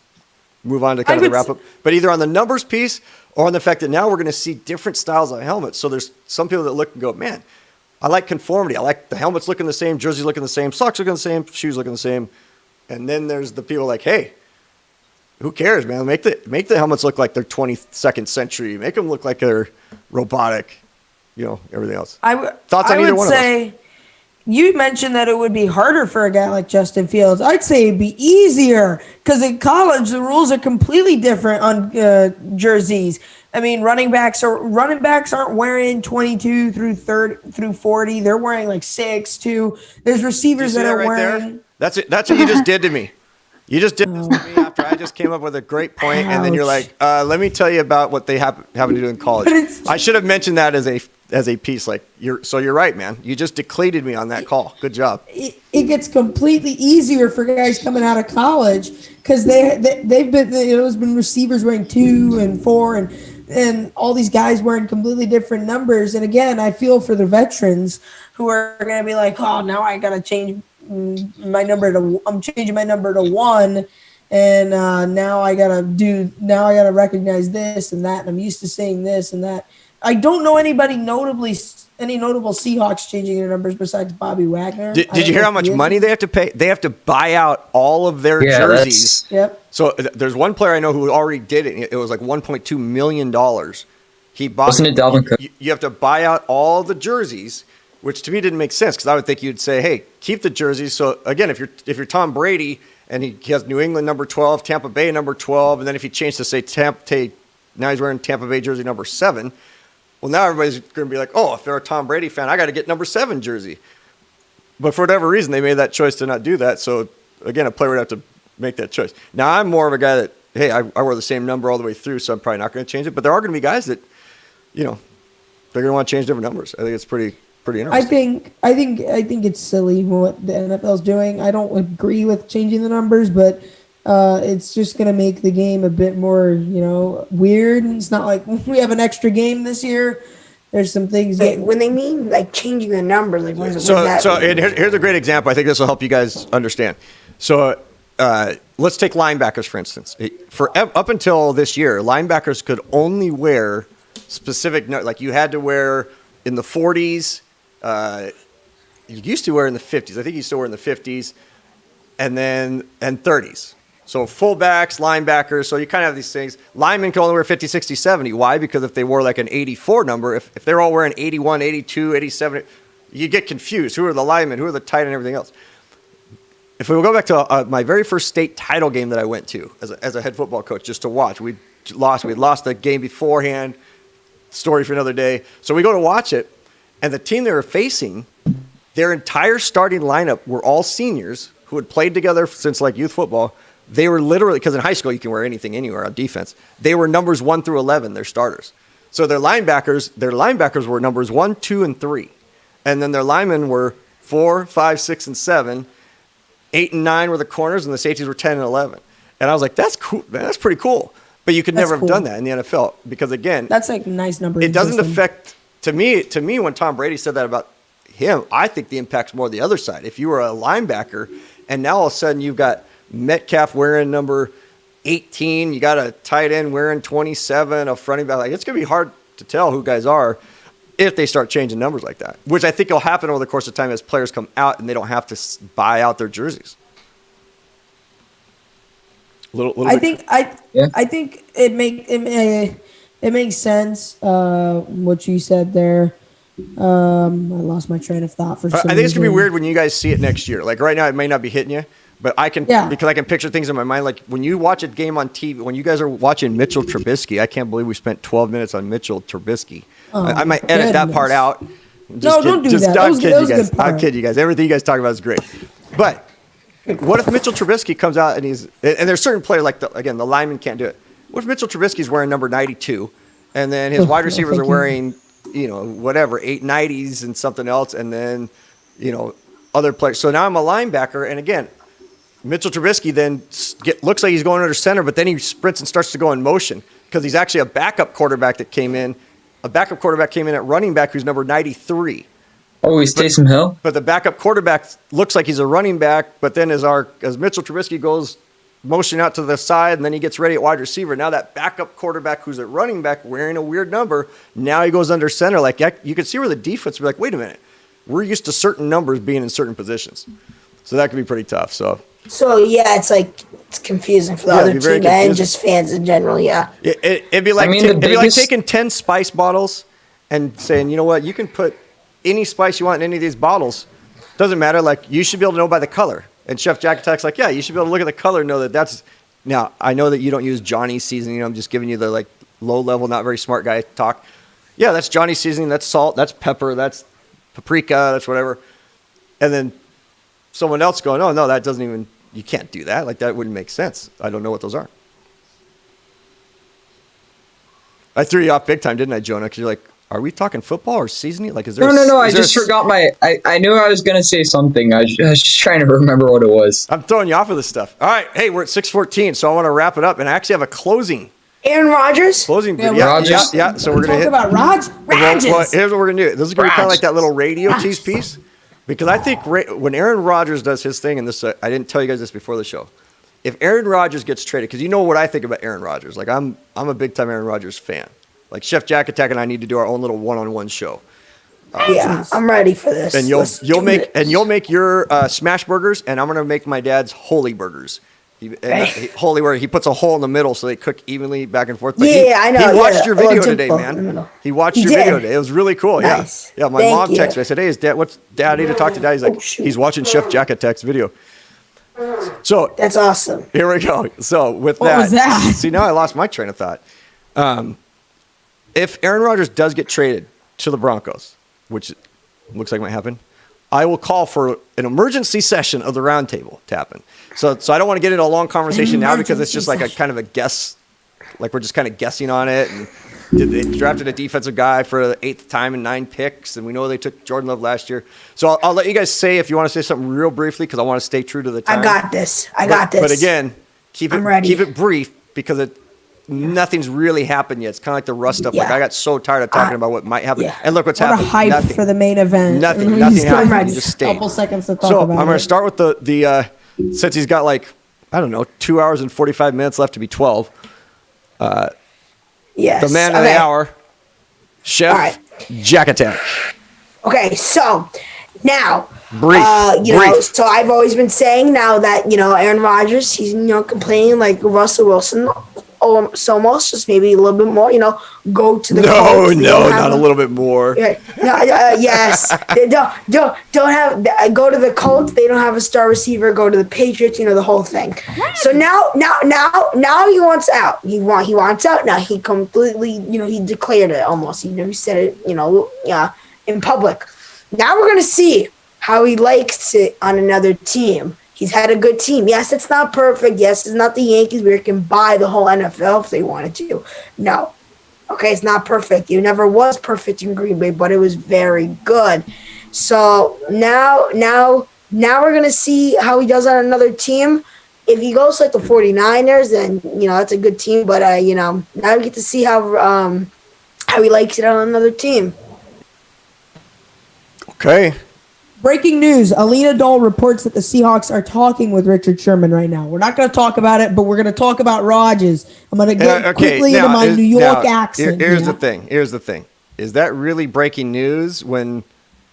move on to kind of the wrap up. But either on the numbers piece or on the fact that now we're going to see different styles of helmets. So there's some people that look and go, man, I like conformity. I like the helmets looking the same, jerseys looking the same, socks looking the same, shoes looking the same. And then there's the people like, hey, who cares, man? Make the helmets look like they're 22nd century. Make them look like they're robotic, everything else. Thoughts on either one of those? You mentioned that it would be harder for a guy like Justin Fields. I'd say it'd be easier because in college the rules are completely different on jerseys. I mean, running backs aren't wearing 22 through 30 through 40. They're wearing like 6 too. There's receivers that are wearing. That's it. That's what you just did to me. You just did this to me after I just came up with a great point, and then you're like, "Let me tell you about what they happen to do in college." I should have mentioned that as a piece. Like you're right, man. You just declated me on that call. Good job. It gets completely easier for guys coming out of college because they've been there's been receivers wearing 2 and 4 and all these guys wearing completely different numbers. And again, I feel for the veterans who are going to be like, oh, now I got to change my number I'm changing my number to 1. And now I got to recognize this and that. And I'm used to saying this and that. I don't know any notable Seahawks changing their numbers besides Bobby Wagner. Did you hear how much money they have to pay? They have to buy out all of their jerseys. Yep. So there's one player I know who already did it. It was like $1.2 million He bought. Wasn't it Dalvin Cook? You have to buy out all the jerseys, which to me didn't make sense because I would think you'd say, "Hey, keep the jerseys." So again, if you're Tom Brady and he has New England number 12, Tampa Bay number 12, and then if he changed to say now he's wearing Tampa Bay jersey number 7. Well, now everybody's going to be like, "Oh, if they're a Tom Brady fan, I got to get number 7 jersey." But for whatever reason, they made that choice to not do that. So again, a player would have to make that choice. Now I'm more of a guy that, hey, I wear the same number all the way through, so I'm probably not going to change it. But there are going to be guys that, they're going to want to change different numbers. I think it's pretty interesting. I think it's silly what the NFL's doing. I don't agree with changing the numbers, but it's just going to make the game a bit more, weird. It's not like we have an extra game this year. There's some things Like, when they mean like changing the numbers, like what does So that mean? and here's a great example. I think this will help you guys understand. So let's take linebackers, for instance. Up until this year, linebackers could only wear specific, like you had to wear in the 40s. You used to wear in the 50s. I think you still wear in the 50s, and 30s. So fullbacks, linebackers. So you kind of have these things. Linemen can only wear 50, 60, 70. Why? Because if they wore like an 84 number, if they're all wearing 81, 82, 87, you get confused. Who are the linemen? Who are the tight end and everything else? If we go back to my very first state title game that I went to as a head football coach, just to watch, we lost the game beforehand. Story for another day. So we go to watch it, and the team they were facing, their entire starting lineup were all seniors who had played together since like youth football. They were literally, because in high school you can wear anything anywhere on defense. They were numbers 1 through 11, their starters. So their linebackers were numbers 1, 2, and 3, and then their linemen were 4, 5, 6, and 7. 8 and 9 were the corners, and the safeties were 10 and 11. And I was like, that's cool, man. That's pretty cool. But you could never have done that in the NFL because, again, that's like a nice number. It doesn't affect to me when Tom Brady said that about him. I think the impact's more the other side. If you were a linebacker and now all of a sudden you've got Metcalf wearing number 18, you got a tight end wearing 27, a running back, like it's gonna be hard to tell who guys are if they start changing numbers like that, which I think will happen over the course of time as players come out and they don't have to buy out their jerseys. I think it makes sense what you said there. I lost my train of thought for some reason. I think it's gonna be weird when you guys see it next year. Like right now, it may not be hitting you, but because I can picture things in my mind. Like when you watch a game on TV, when you guys are watching Mitchell Trubisky, I can't believe we spent 12 minutes on Mitchell Trubisky. I might edit that part out. Don't do that. I'm kidding you guys. Everything you guys talk about is great, but. What if Mitchell Trubisky comes out and there's certain players like the lineman can't do it. What if Mitchell Trubisky's wearing number 92 and then his wide receivers are wearing, whatever, 890s and something else and then, other players. So now I'm a linebacker and again, Mitchell Trubisky then looks like he's going under center, but then he sprints and starts to go in motion because he's actually a backup quarterback that came in. A backup quarterback came in at running back who's number 93. Oh, he's Taysom Hill? But the backup quarterback looks like he's a running back, but then as Mitchell Trubisky goes motion out to the side and then he gets ready at wide receiver, now that backup quarterback who's at running back wearing a weird number, now he goes under center. Like you can see where the defense will be like, wait a minute, we're used to certain numbers being in certain positions. So that could be pretty tough. So yeah, it's confusing for the other team and just fans in general, yeah. It'd be like like taking 10 spice bottles and saying, you know what, you can put any spice you want in any of these bottles. Doesn't matter. Like you should be able to know by the color. And Chef Jack Attack's like, yeah, you should be able to look at the color and know that that's. Now I know that you don't use Johnny's seasoning. I'm just giving you the like low level, not very smart guy talk. Yeah, that's Johnny's seasoning. That's salt. That's pepper. That's paprika. That's whatever. And then someone else going, oh no, that doesn't even. You can't do that. Like that wouldn't make sense. I don't know what those are. I threw you off big time, didn't I, Jonah? Because you're like. Are we talking football or seasoning? Like, is there? No. I just forgot I knew I was gonna say something. I was just trying to remember what it was. I'm throwing you off with this stuff. All right, hey, we're at 6:14, so I want to wrap it up, and I actually have a closing. Aaron Rodgers. Closing. Rodgers. Yeah. So we're gonna talk about Rodgers. Well, here's what we're gonna do. This is gonna be kind of like that little radio tease piece, because I think when Aaron Rodgers does his thing, and this I didn't tell you guys this before the show. If Aaron Rodgers gets traded, because you know what I think about Aaron Rodgers. Like I'm a big time Aaron Rodgers fan. Like Chef Jack Attack and I need to do our own little one-on-one show. Yeah, I'm ready for this. And you'll make your smash burgers, and I'm gonna make my dad's holy burgers. Holy word, he puts a hole in the middle so they cook evenly back and forth. But Yeah, I know. He watched your a little video today, dimple in the man. middle. He watched He your did. video today. It was really cool. Nice. Yeah. My Thank mom you. texted me. I said, "Hey, what's Dad? I need to talk to Dad." He's like, shoot. he's watching Chef Jack Attack's video. So That's awesome. here we go. So with What that, was that? see, now I lost my train of thought. If Aaron Rodgers does get traded to the Broncos, which looks like might happen, I will call for an emergency session of the roundtable to happen. So I don't want to get into a long conversation now because it's just like a kind of a guess, like we're just kind of guessing on it. And they drafted a defensive guy for the 8th time in 9 picks, and we know they took Jordan Love last year. So I'll let you guys say if you want to say something real briefly because I want to stay true to the time. I got this. I got this. But again, keep I'm ready. it brief because nothing's really happened yet. It's kind of like the Russ stuff. Like Yeah. I got so tired of talking about what might happen. yeah. And look what's What a happened. hype Nothing. for the main event. Nothing. Mhm. Nothing He's happened. got He just stayed. couple seconds to talk So about I'm going it. to start with the since he's got like, I don't know, 2 hours and 45 minutes left to be 12. Yes. The man of Okay. the hour, Chef All right. Jack Attack. Okay, so now, Brief. you know, Brief. so I've always been saying now that, you know, Aaron Rodgers, he's, you know, complaining like Russell Wilson, almost, just maybe a little bit more, you know, go to the Colts. They don't have not a little bit more. Yeah, yes. They don't have go to the Colts. They don't have a star receiver. Go to the Patriots. You know the whole thing. So now he wants out. He wants out now. He completely, you know, he declared it almost. You know, he said it, you know, in public. Now we're gonna see how he likes it on another team. He's had a good team. Yes, it's not perfect. Yes, it's not the Yankees where you can buy the whole NFL if they wanted to. No. Okay, it's not perfect. It never was perfect in Green Bay, but it was very good. So now we're going to see how he does on another team. If he goes like the 49ers, then, you know, that's a good team. But, you know, now we get to see how he likes it on another team. Okay. Breaking news. Alina Dole reports that the Seahawks are talking with Richard Sherman right now. We're not going to talk about it, but we're going to talk about Rodgers. I'm going to get quickly into my New York accent. Here's here. the thing. Is that really breaking news when...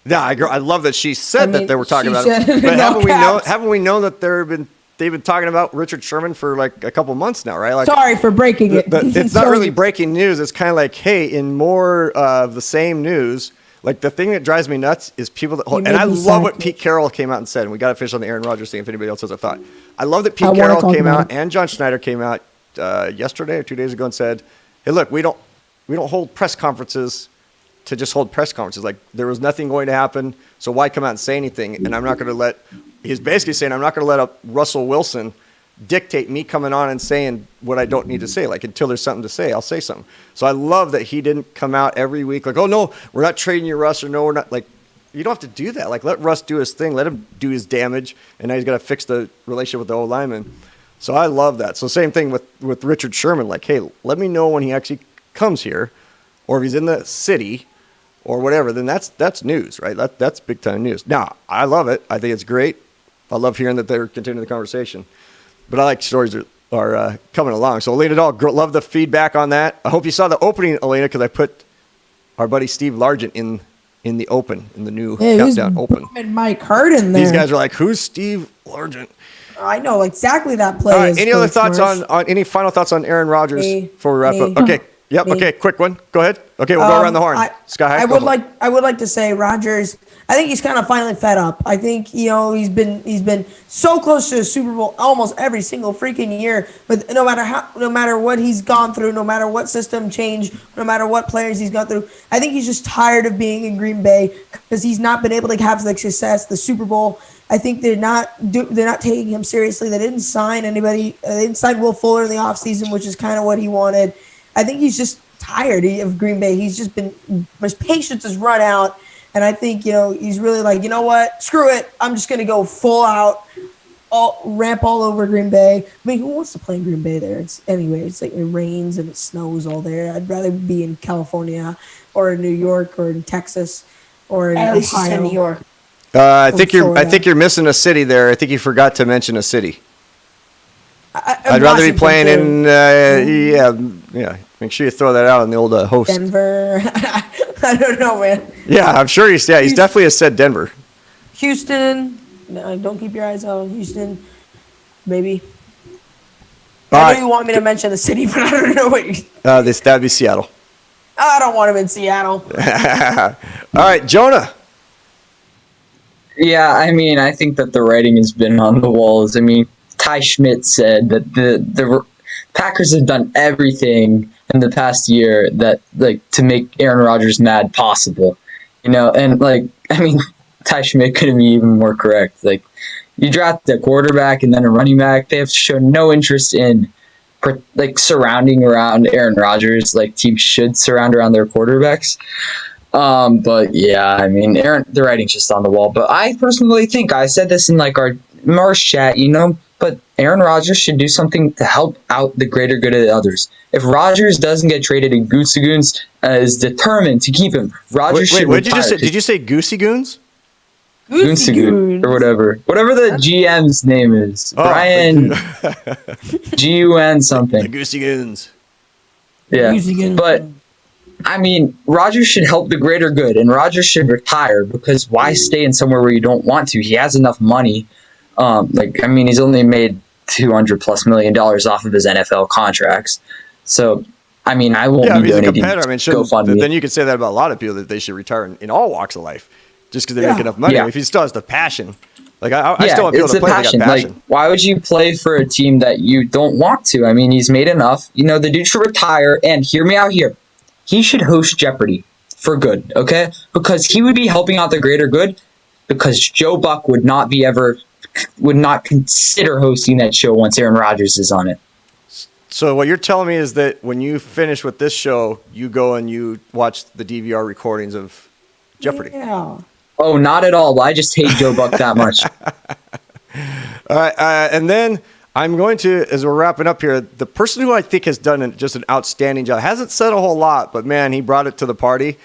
No, I love that she said that they were talking she about said it. it But in all caps. haven't we known that they've been talking about Richard Sherman for like a couple months now, right? Like, Sorry for breaking it. it's not really breaking news. It's kind of like, hey, in more of the same news, like the thing that drives me nuts is people that and made I me love what sad. Pete Carroll came out and said, and we got to finish on the Aaron Rodgers thing if anybody else has a thought. I love that I Pete wanna Carroll talk came about out it. and John Schneider came out yesterday or 2 days ago and said, hey, look, we don't hold press conferences to just hold press conferences. Like there was nothing going to happen, so why come out and say anything? And I'm not going to he's basically saying I'm not going to let Russell Wilson dictate me coming on and saying what I don't need to say. Like until there's something to say, I'll say something. So I love that he didn't come out every week like, oh no, we're not trading you, Russ, or no, we're not. Like you don't have to do that. Like let Russ do his thing, let him do his damage, and now he's got to fix the relationship with the O lineman. So I love that. So same thing with Richard Sherman. Like, hey, let me know when he actually comes here, or if he's in the city, or whatever. Then that's news, right? That's big time news. Now I love it. I think it's great. I love hearing that they're continuing the conversation. But I like stories that are coming along. So, Elena Dahl, love the feedback on that. I hope you saw the opening, Elena, because I put our buddy Steve Largent in the open, in the new Countdown Open. And Mike Hurt in there. These guys are like, who's Steve Largent? I know exactly that play. All right, is any other for thoughts Marsh. on any final thoughts on Aaron Rodgers Me. before we wrap Me. up? Okay. Yep. Me. Okay. Quick one. Go ahead. Okay. We'll go around the horn. Sky High. I would like to say Rodgers. I think he's kind of finally fed up. I think he's been so close to a Super Bowl almost every single freaking year. But no matter what he's gone through, no matter what system change, no matter what players he's gone through, I think he's just tired of being in Green Bay because he's not been able to have the success, the Super Bowl. I think they're not taking him seriously. They didn't sign anybody. They didn't sign Will Fuller in the offseason, which is kind of what he wanted. I think he's just tired of Green Bay. He's just his patience has run out. And I think, he's really like, you know what? Screw it. I'm just going to go full out, ramp all over Green Bay. I mean, who wants to play in Green Bay there? It's like it rains and it snows all there. I'd rather be in California or in New York or in Texas or in At least he's Ohio. in New York. I think Florida. you're missing a city there. I think you forgot to mention a city. I'd rather be Washington, playing too. in yeah. Make sure you throw that out on the old host. Denver. I don't know, man. Yeah, I'm sure he's definitely has said Denver. Houston. No, don't keep your eyes out on Houston. Maybe. I right. know you want me to mention the city, but I don't know what you. That'd be Seattle. I don't want him in Seattle. All right, Jonah. Yeah, I mean, I think that the writing has been on the walls. I mean, Ty Schmidt said that the Packers have done everything in the past year that to make Aaron Rodgers mad possible. And I mean, Ty Schmidt couldn't be even more correct. You draft a quarterback and then a running back, they have shown no interest in surrounding around Aaron Rodgers like teams should surround around their quarterbacks. But yeah, I mean, the writing's just on the wall. But I personally think, I said this in our Mars chat, but Aaron Rodgers should do something to help out the greater good of the others. If Rodgers doesn't get traded and Goosey Goons is determined to keep him, Rodgers should what did you retire. just say? Did you say Goosey Goons? Goosey Goons. Or whatever the GM's name is. Brian GUN The something. Goosey Goons. Yeah, Goosey Goons. but I mean, Rodgers should help the greater good, and Rodgers should retire because why stay in somewhere where you don't want to? He has enough money. I mean, he's only made $200+ million off of his NFL contracts. So, I mean, I won't Yeah, be he's a donating competitor. I mean, GoFundMe. then you could say that about a lot of people, that they should retire in all walks of life just because they make enough money. Yeah. If he still has the passion. I still Yeah, want people it's to a play passion. that got passion. Why would you play for a team that you don't want to? I mean, he's made enough. The dude should retire, and hear me out here. He should host Jeopardy for good, okay? Because he would be helping out the greater good, because Joe Buck would not consider hosting that show once Aaron Rodgers is on it. So what you're telling me is that when you finish with this show, you go and you watch the DVR recordings of Jeopardy. Yeah. Oh, not at all. I just hate Joe Buck that much. All right, and then I'm going to, as we're wrapping up here, the person who I think has done just an outstanding job, hasn't said a whole lot, but man, he brought it to the party,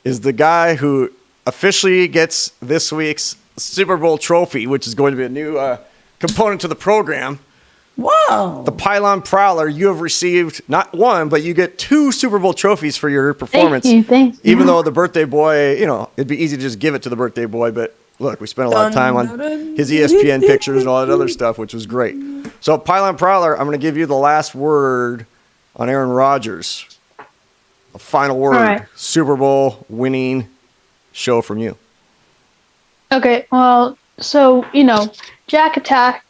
is the guy who officially gets this week's Super Bowl trophy, which is going to be a new component to the program. Wow. The Pylon Prowler, you have received not one, but you get 2 Super Bowl trophies for your performance. Thank you. Even though the birthday boy, it'd be easy to just give it to the birthday boy, but look, we spent a lot of time on his ESPN pictures and all that other stuff, which was great. So, Pylon Prowler, I'm going to give you the last word on Aaron Rodgers. A final word. All right. Super Bowl winning show from you. Okay, well, so, Jack Attack,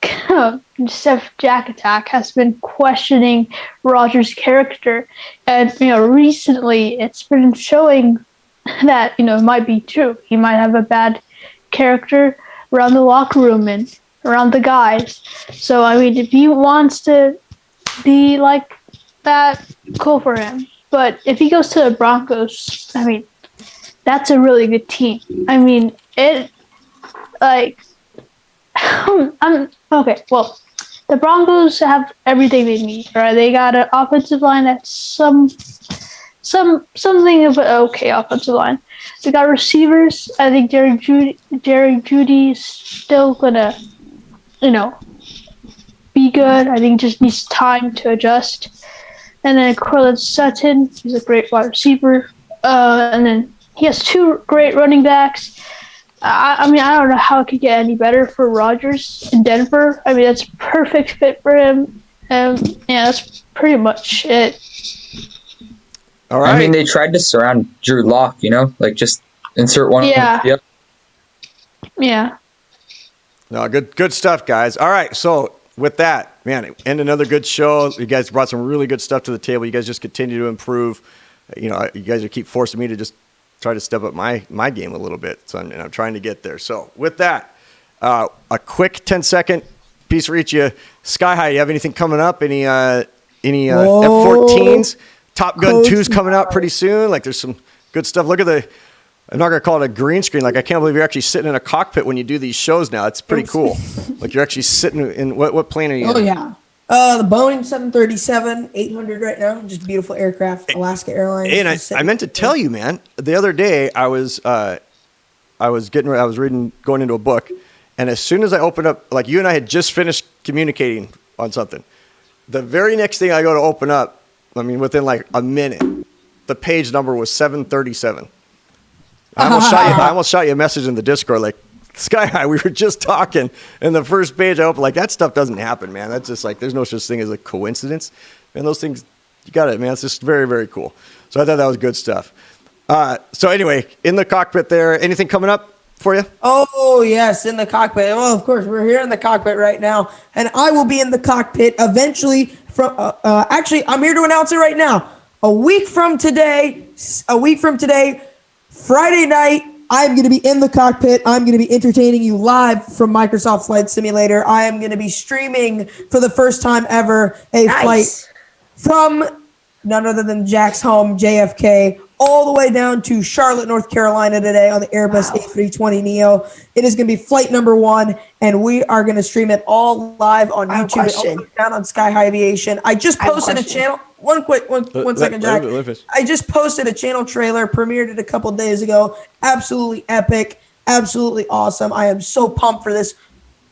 Chef Jack Attack has been questioning Rodgers' character. And, recently it's been showing that, it might be true. He might have a bad character around the locker room and around the guys. So, I mean, if he wants to be like that, cool for him. But if he goes to the Broncos, I mean, that's a really good team. I mean, okay, well, the Broncos have everything they need, right? They got an offensive line that's something of an okay offensive line. They got receivers. I think Jerry Judy's still gonna, be good. I think just needs time to adjust. And then Cortland Sutton, he's a great wide receiver. And then he has 2 great running backs. I mean, I don't know how it could get any better for Rodgers in Denver. I mean, that's a perfect fit for him. Yeah, that's pretty much it. All right. I mean, they tried to surround Drew Lock, just insert one. Yeah. Yep. Yeah. No, good stuff, guys. All right, so with that, man, and another good show. You guys brought some really good stuff to the table. You guys just continue to improve. You guys keep forcing me to just try to step up my game a little bit. So I'm trying to get there. So with that, a quick 10-second piece for each of you. Sky High, you have anything coming up? Any F-14s? Top Gun 2's coming out pretty soon. There's some good stuff. Look at I'm not going to call it a green screen. I can't believe you're actually sitting in a cockpit when you do these shows now. It's pretty cool. You're actually sitting in, what plane are you in? Oh, yeah. The Boeing 737-800 right now. Just a beautiful aircraft. Alaska Airlines. And I meant to tell you, man, the other day I was going into a book, and as soon as I opened up, you and I had just finished communicating on something. The very next thing I go to open up, within a minute, the page number was 737. I almost shot you a message in the Discord Sky High, we were just talking, and the first page I opened, like, that stuff doesn't happen, man. That's just like, there's no such thing as a coincidence. And those things, you got it, man. It's just very, very cool. So I thought that was good stuff. So anyway, in the cockpit there, anything coming up for you? Oh, yes, in the cockpit. Well, of course, we're here in the cockpit right now, and I will be in the cockpit eventually. Actually, I'm here to announce it right now. A week from today, Friday night, I'm going to be in the cockpit. I'm going to be entertaining you live from Microsoft Flight Simulator. I am going to be streaming for the first time ever a flight from none other than Jack's home, JFK, all the way down to Charlotte, North Carolina today on the Airbus A320neo. It is going to be flight number 1, and we are going to stream it all live on YouTube. Also down on Sky High Aviation. I just posted a channel. One second, Jack. I just posted a channel trailer, premiered it a couple days ago. Absolutely epic, absolutely awesome. I am so pumped for this.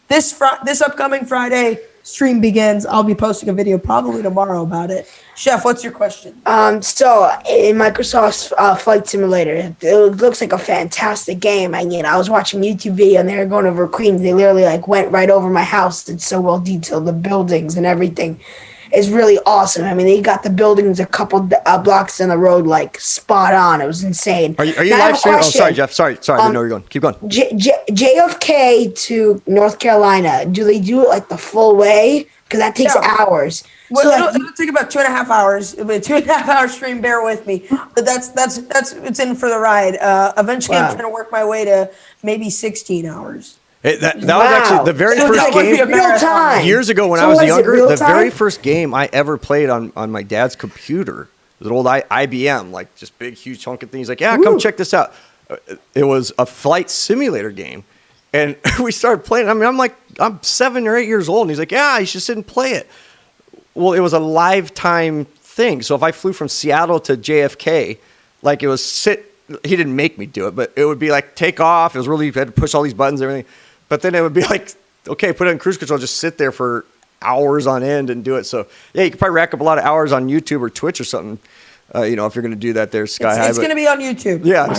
This upcoming Friday, stream begins. I'll be posting a video probably tomorrow about it. Chef, what's your question? So in Microsoft's Flight Simulator, it looks like a fantastic game. I was watching YouTube video and they were going over Queens. They literally like went right over my house. It's so well detailed. The buildings and everything is really awesome. I mean, they got the buildings a couple blocks in the road, like spot on. It was insane. Are you live streaming? Oh, sorry, Jeff. Sorry. I didn't know you were going. Keep going. JFK to North Carolina. Do they do it like the full way? Because that takes hours. Well, so it'll take about 2.5 hours. It'll be a 2.5 hour stream. Bear with me, but that's it's in for the ride. Eventually, I'm trying to work my way to maybe 16 hours. That was actually the very first game. Real time. Years ago when I was younger, the very first game I ever played on my dad's computer was an old IBM, like just big, huge chunky thing. He's like, yeah, come check this out. It was a flight simulator game. And we started playing. I mean, I'm 7 or 8 years old. And he's like, yeah, you should sit and play it. Well, it was a lifetime thing. So if I flew from Seattle to JFK, like it was he didn't make me do it, but it would be like take off. It was really, you had to push all these buttons and everything. But then it would be like, okay, put it in cruise control, just sit there for hours on end and do it. So yeah, you could probably rack up a lot of hours on YouTube or Twitch or something. If you're going to do that there, Sky High. It's going to be on YouTube. Yeah,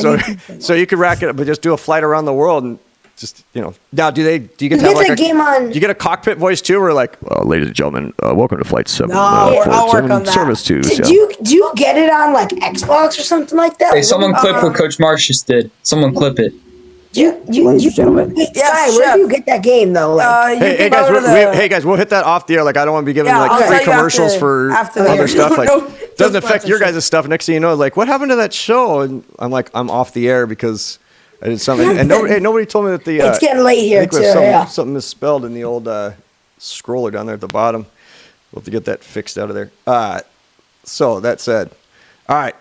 so you could rack it up, but just do a flight around the world and just, now do you get to have like do you get a cockpit voice too, or like, ladies and gentlemen, welcome to flight 7. I'll work on that. Service to do you get it on like Xbox or something like that? Hey, someone clip what Coach Marsh just did. Someone clip it. Ladies and gentlemen. Yes, where do you get that game though? Like, hey guys, we'll hit that off the air. Like, I don't want to be giving free commercials for other stuff. Like, doesn't affect your guys' stuff. Next thing you know, like, what happened to that show? And I'm like, I'm off the air because I did something. And nobody told me that the it's getting late here too. Something misspelled in the old scroller down there at the bottom. We'll have to get that fixed out of there. So that said, all right,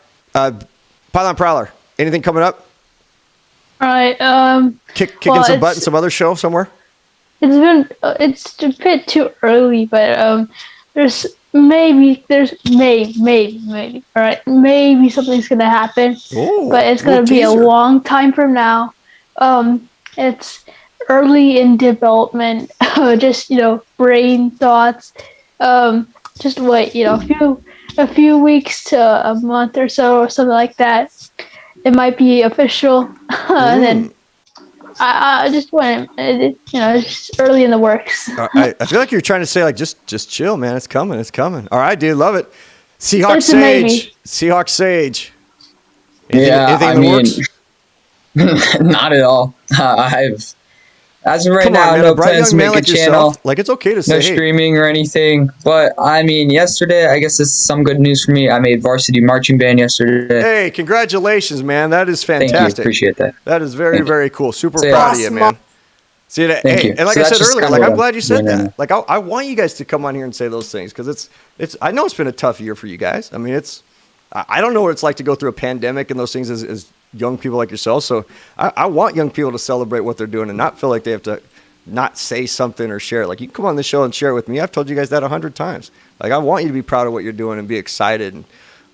Pylon Prowler. Anything coming up? All right. Kicking some butt in some other show somewhere. It's a bit too early, but there's maybe. All right, maybe something's gonna happen, but it's gonna be a long time from now. It's early in development. Just brain thoughts. Just wait. A few weeks to a month or so, or something like that. It might be official, and then I just want it's just early in the works. I feel like you're trying to say like just chill, man. It's coming. All right, dude, love it. Seahawks Sage. Anything not at all. As of right now, no plans to make a channel. Like, it's okay to say, no streaming or anything. But yesterday, I guess this is some good news for me. I made varsity marching band yesterday. Hey, congratulations, man! That is fantastic. Thank you. Appreciate that. That is very, very cool. Super proud of you, man. See that? Thank you. And like I said earlier, like I'm glad you said that. Like I want you guys to come on here and say those things because it's. I know it's been a tough year for you guys. I mean, I don't know what it's like to go through a pandemic and those things as young people like yourself. So I want young people to celebrate what they're doing and not feel like they have to not say something or share it. Like, you can come on the show and share it with me. I've told you guys that 100 times. Like, I want you to be proud of what you're doing and be excited and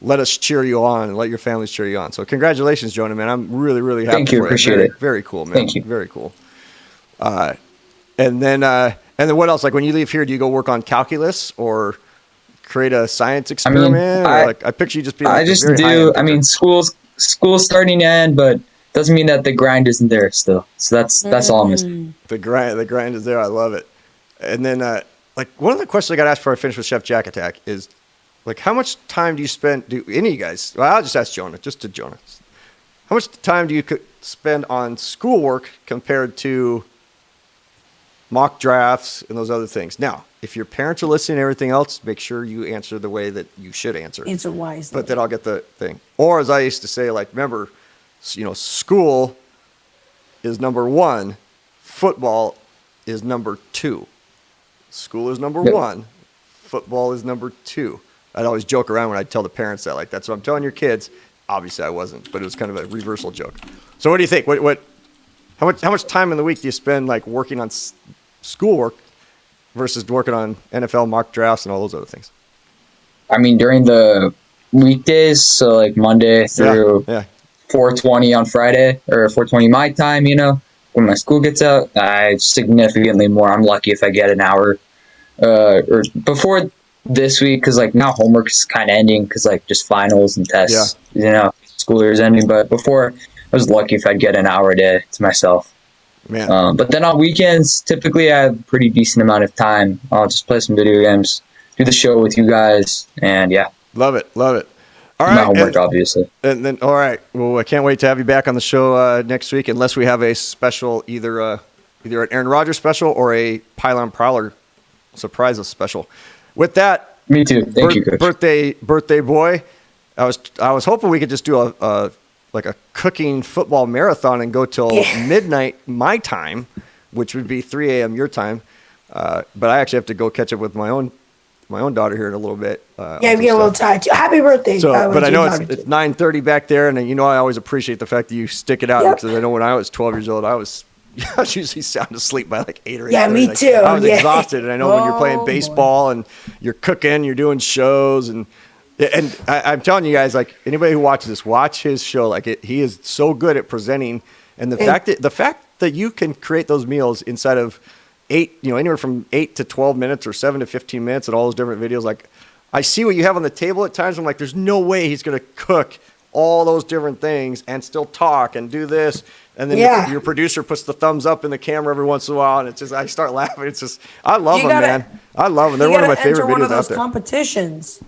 let us cheer you on and let your families cheer you on. So congratulations, Jonah, man. I'm really, really happy for you. Appreciate it. Very cool, man. Thank you. Very cool. And then what else? Like, when you leave here, do you go work on calculus or create a science experiment? I picture you just being. I just do. School's starting to end, but doesn't mean that the grind isn't there still. So that's all I'm missing. The grind is there. I love it. And then, like, one of the questions I got asked before I finished with Chef Jack Attack is, like, how much time do you spend? Do any of you guys? Well, I'll just ask Jonah. Just to Jonah. How much time do you spend on schoolwork compared to mock drafts and those other things? Now, if your parents are listening and everything else, make sure you answer the way that you should answer. Answer wisely. But then I'll get the thing. Or as I used to say, like, remember, school is number one, football is number two. School is number one, football is number two. I'd always joke around when I'd tell the parents that, like, that's what I'm telling your kids. Obviously, I wasn't, but it was kind of a reversal joke. So, what do you think? How much time in the week do you spend, like, working on schoolwork versus working on NFL mock drafts and all those other things? I mean, during the weekdays, so like Monday through 4:20 on Friday, or 4:20 my time, when my school gets out, I significantly more. I'm lucky if I get an hour or before this week, because like now homework is kind of ending because like just finals and tests, school year is ending. But before, I was lucky if I'd get an hour a day to myself. Man. But then on weekends, typically I have a pretty decent amount of time. I'll just play some video games, do the show with you guys, and yeah. Love it. All right. My homework, obviously. And then, all right. Well, I can't wait to have you back on the show next week, unless we have a special, either an Aaron Rodgers special or a Pylon Prowler surprise us special. With that, me too. Thank you, Coach. Birthday boy. I was hoping we could just do a cooking football marathon and go till midnight my time, which would be 3 a.m. your time. But I actually have to go catch up with my own daughter here in a little bit. We get a little tired too. Happy birthday! So, but I know it's 9:30 back there, and I always appreciate the fact that you stick it out, because I know when I was 12 years old, I was usually sound asleep by like 8 or 8. Yeah, me too. I was exhausted, and I know when you're playing baseball and you're cooking, you're doing shows, and I'm telling you guys, like, anybody who watches this, watch his show. Like, he is so good at presenting, and the fact that you can create those meals inside of 8, anywhere from 8 to 12 minutes or 7 to 15 minutes and all those different videos. Like, I see what you have on the table at times. I'm like, there's no way he's going to cook all those different things and still talk and do this. And then your producer puts the thumbs up in the camera every once in a while, and it's just, I start laughing. It's just, I love them, man. I love them. They're one of my favorite videos out there. one of those competitions.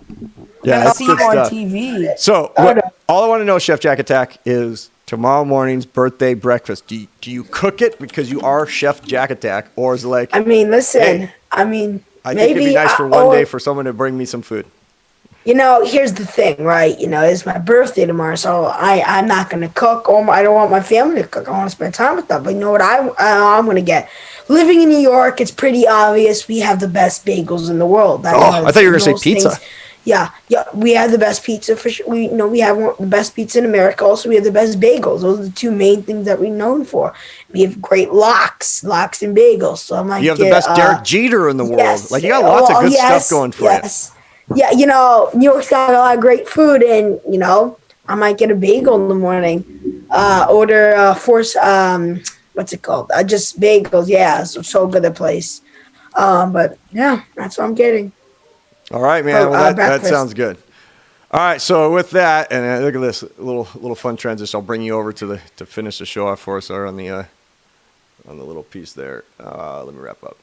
Yeah, that's good stuff. On TV. So, all I want to know, Chef Jack Attack, is tomorrow morning's birthday breakfast. Do you cook it because you are Chef Jack Attack, or is it like? I mean, listen. Hey, I think it'd be nice for one day for someone to bring me some food. Here's the thing, right? It's my birthday tomorrow, so I'm not going to cook. I don't want my family to cook. I want to spend time with them. But you know what I'm going to get? Living in New York, it's pretty obvious we have the best bagels in the world. I thought you were going to say pizza. Things. Yeah, we have the best pizza for sure. We have the best pizza in America. Also, we have the best bagels. Those are the two main things that we're known for. We have great lox and bagels. So I might you have the best Derek Jeter in the world. Yes. Like, you got lots of good stuff going for you. Yeah, New York's got a lot of great food, and I might get a bagel in the morning. Order what's it called? Just bagels. Yeah, so good a place. But yeah, that's what I'm getting. All right, man. Well, that sounds good. All right, so with that, and look at this little fun transition. I'll bring you over to finish the show off for us on the little piece there. Let me wrap up.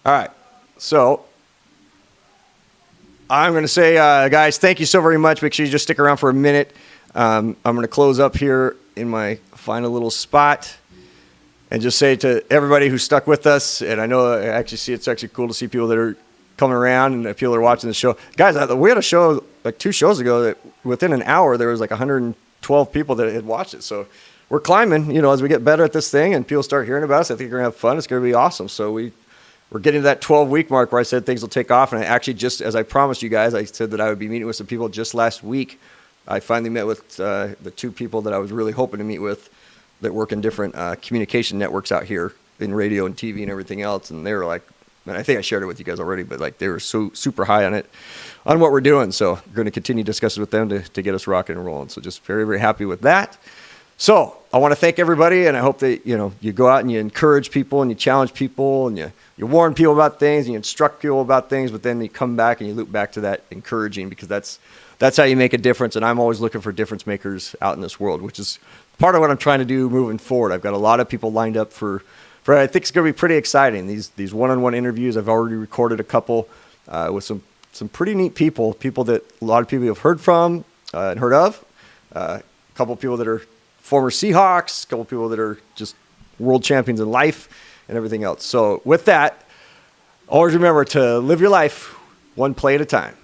All right, so I'm going to say, guys, thank you so very much. Make sure you just stick around for a minute. I'm going to close up here in my final little spot and just say to everybody who stuck with us, and I know I actually see it's actually cool to see people that are coming around and people are watching the show. Guys, we had a show like 2 shows ago that within an hour there was like 112 people that had watched it. So we're climbing, as we get better at this thing and people start hearing about us. I think we're going to have fun. It's going to be awesome. So we're getting to that 12-week mark where I said things will take off. And I actually just, as I promised you guys, I said that I would be meeting with some people just last week. I finally met with the 2 people that I was really hoping to meet with that work in different communication networks out here in radio and TV and everything else. And they were like, and I think I shared it with you guys already, but like they were so super high on what we're doing. So we're going to continue discussing with them to get us rocking and rolling. So just very, very happy with that. So I want to thank everybody, and I hope that you go out and you encourage people and you challenge people and you warn people about things and you instruct people about things, but then you come back and you loop back to that encouraging, because that's that's how you make a difference. And I'm always looking for difference makers out in this world, which is part of what I'm trying to do moving forward. I've got a lot of people lined up for I think it's going to be pretty exciting. These one-on-one interviews, I've already recorded a couple with some pretty neat people that a lot of people have heard from and heard of. A couple of people that are former Seahawks, a couple of people that are just world champions in life and everything else. So with that, always remember to live your life one play at a time.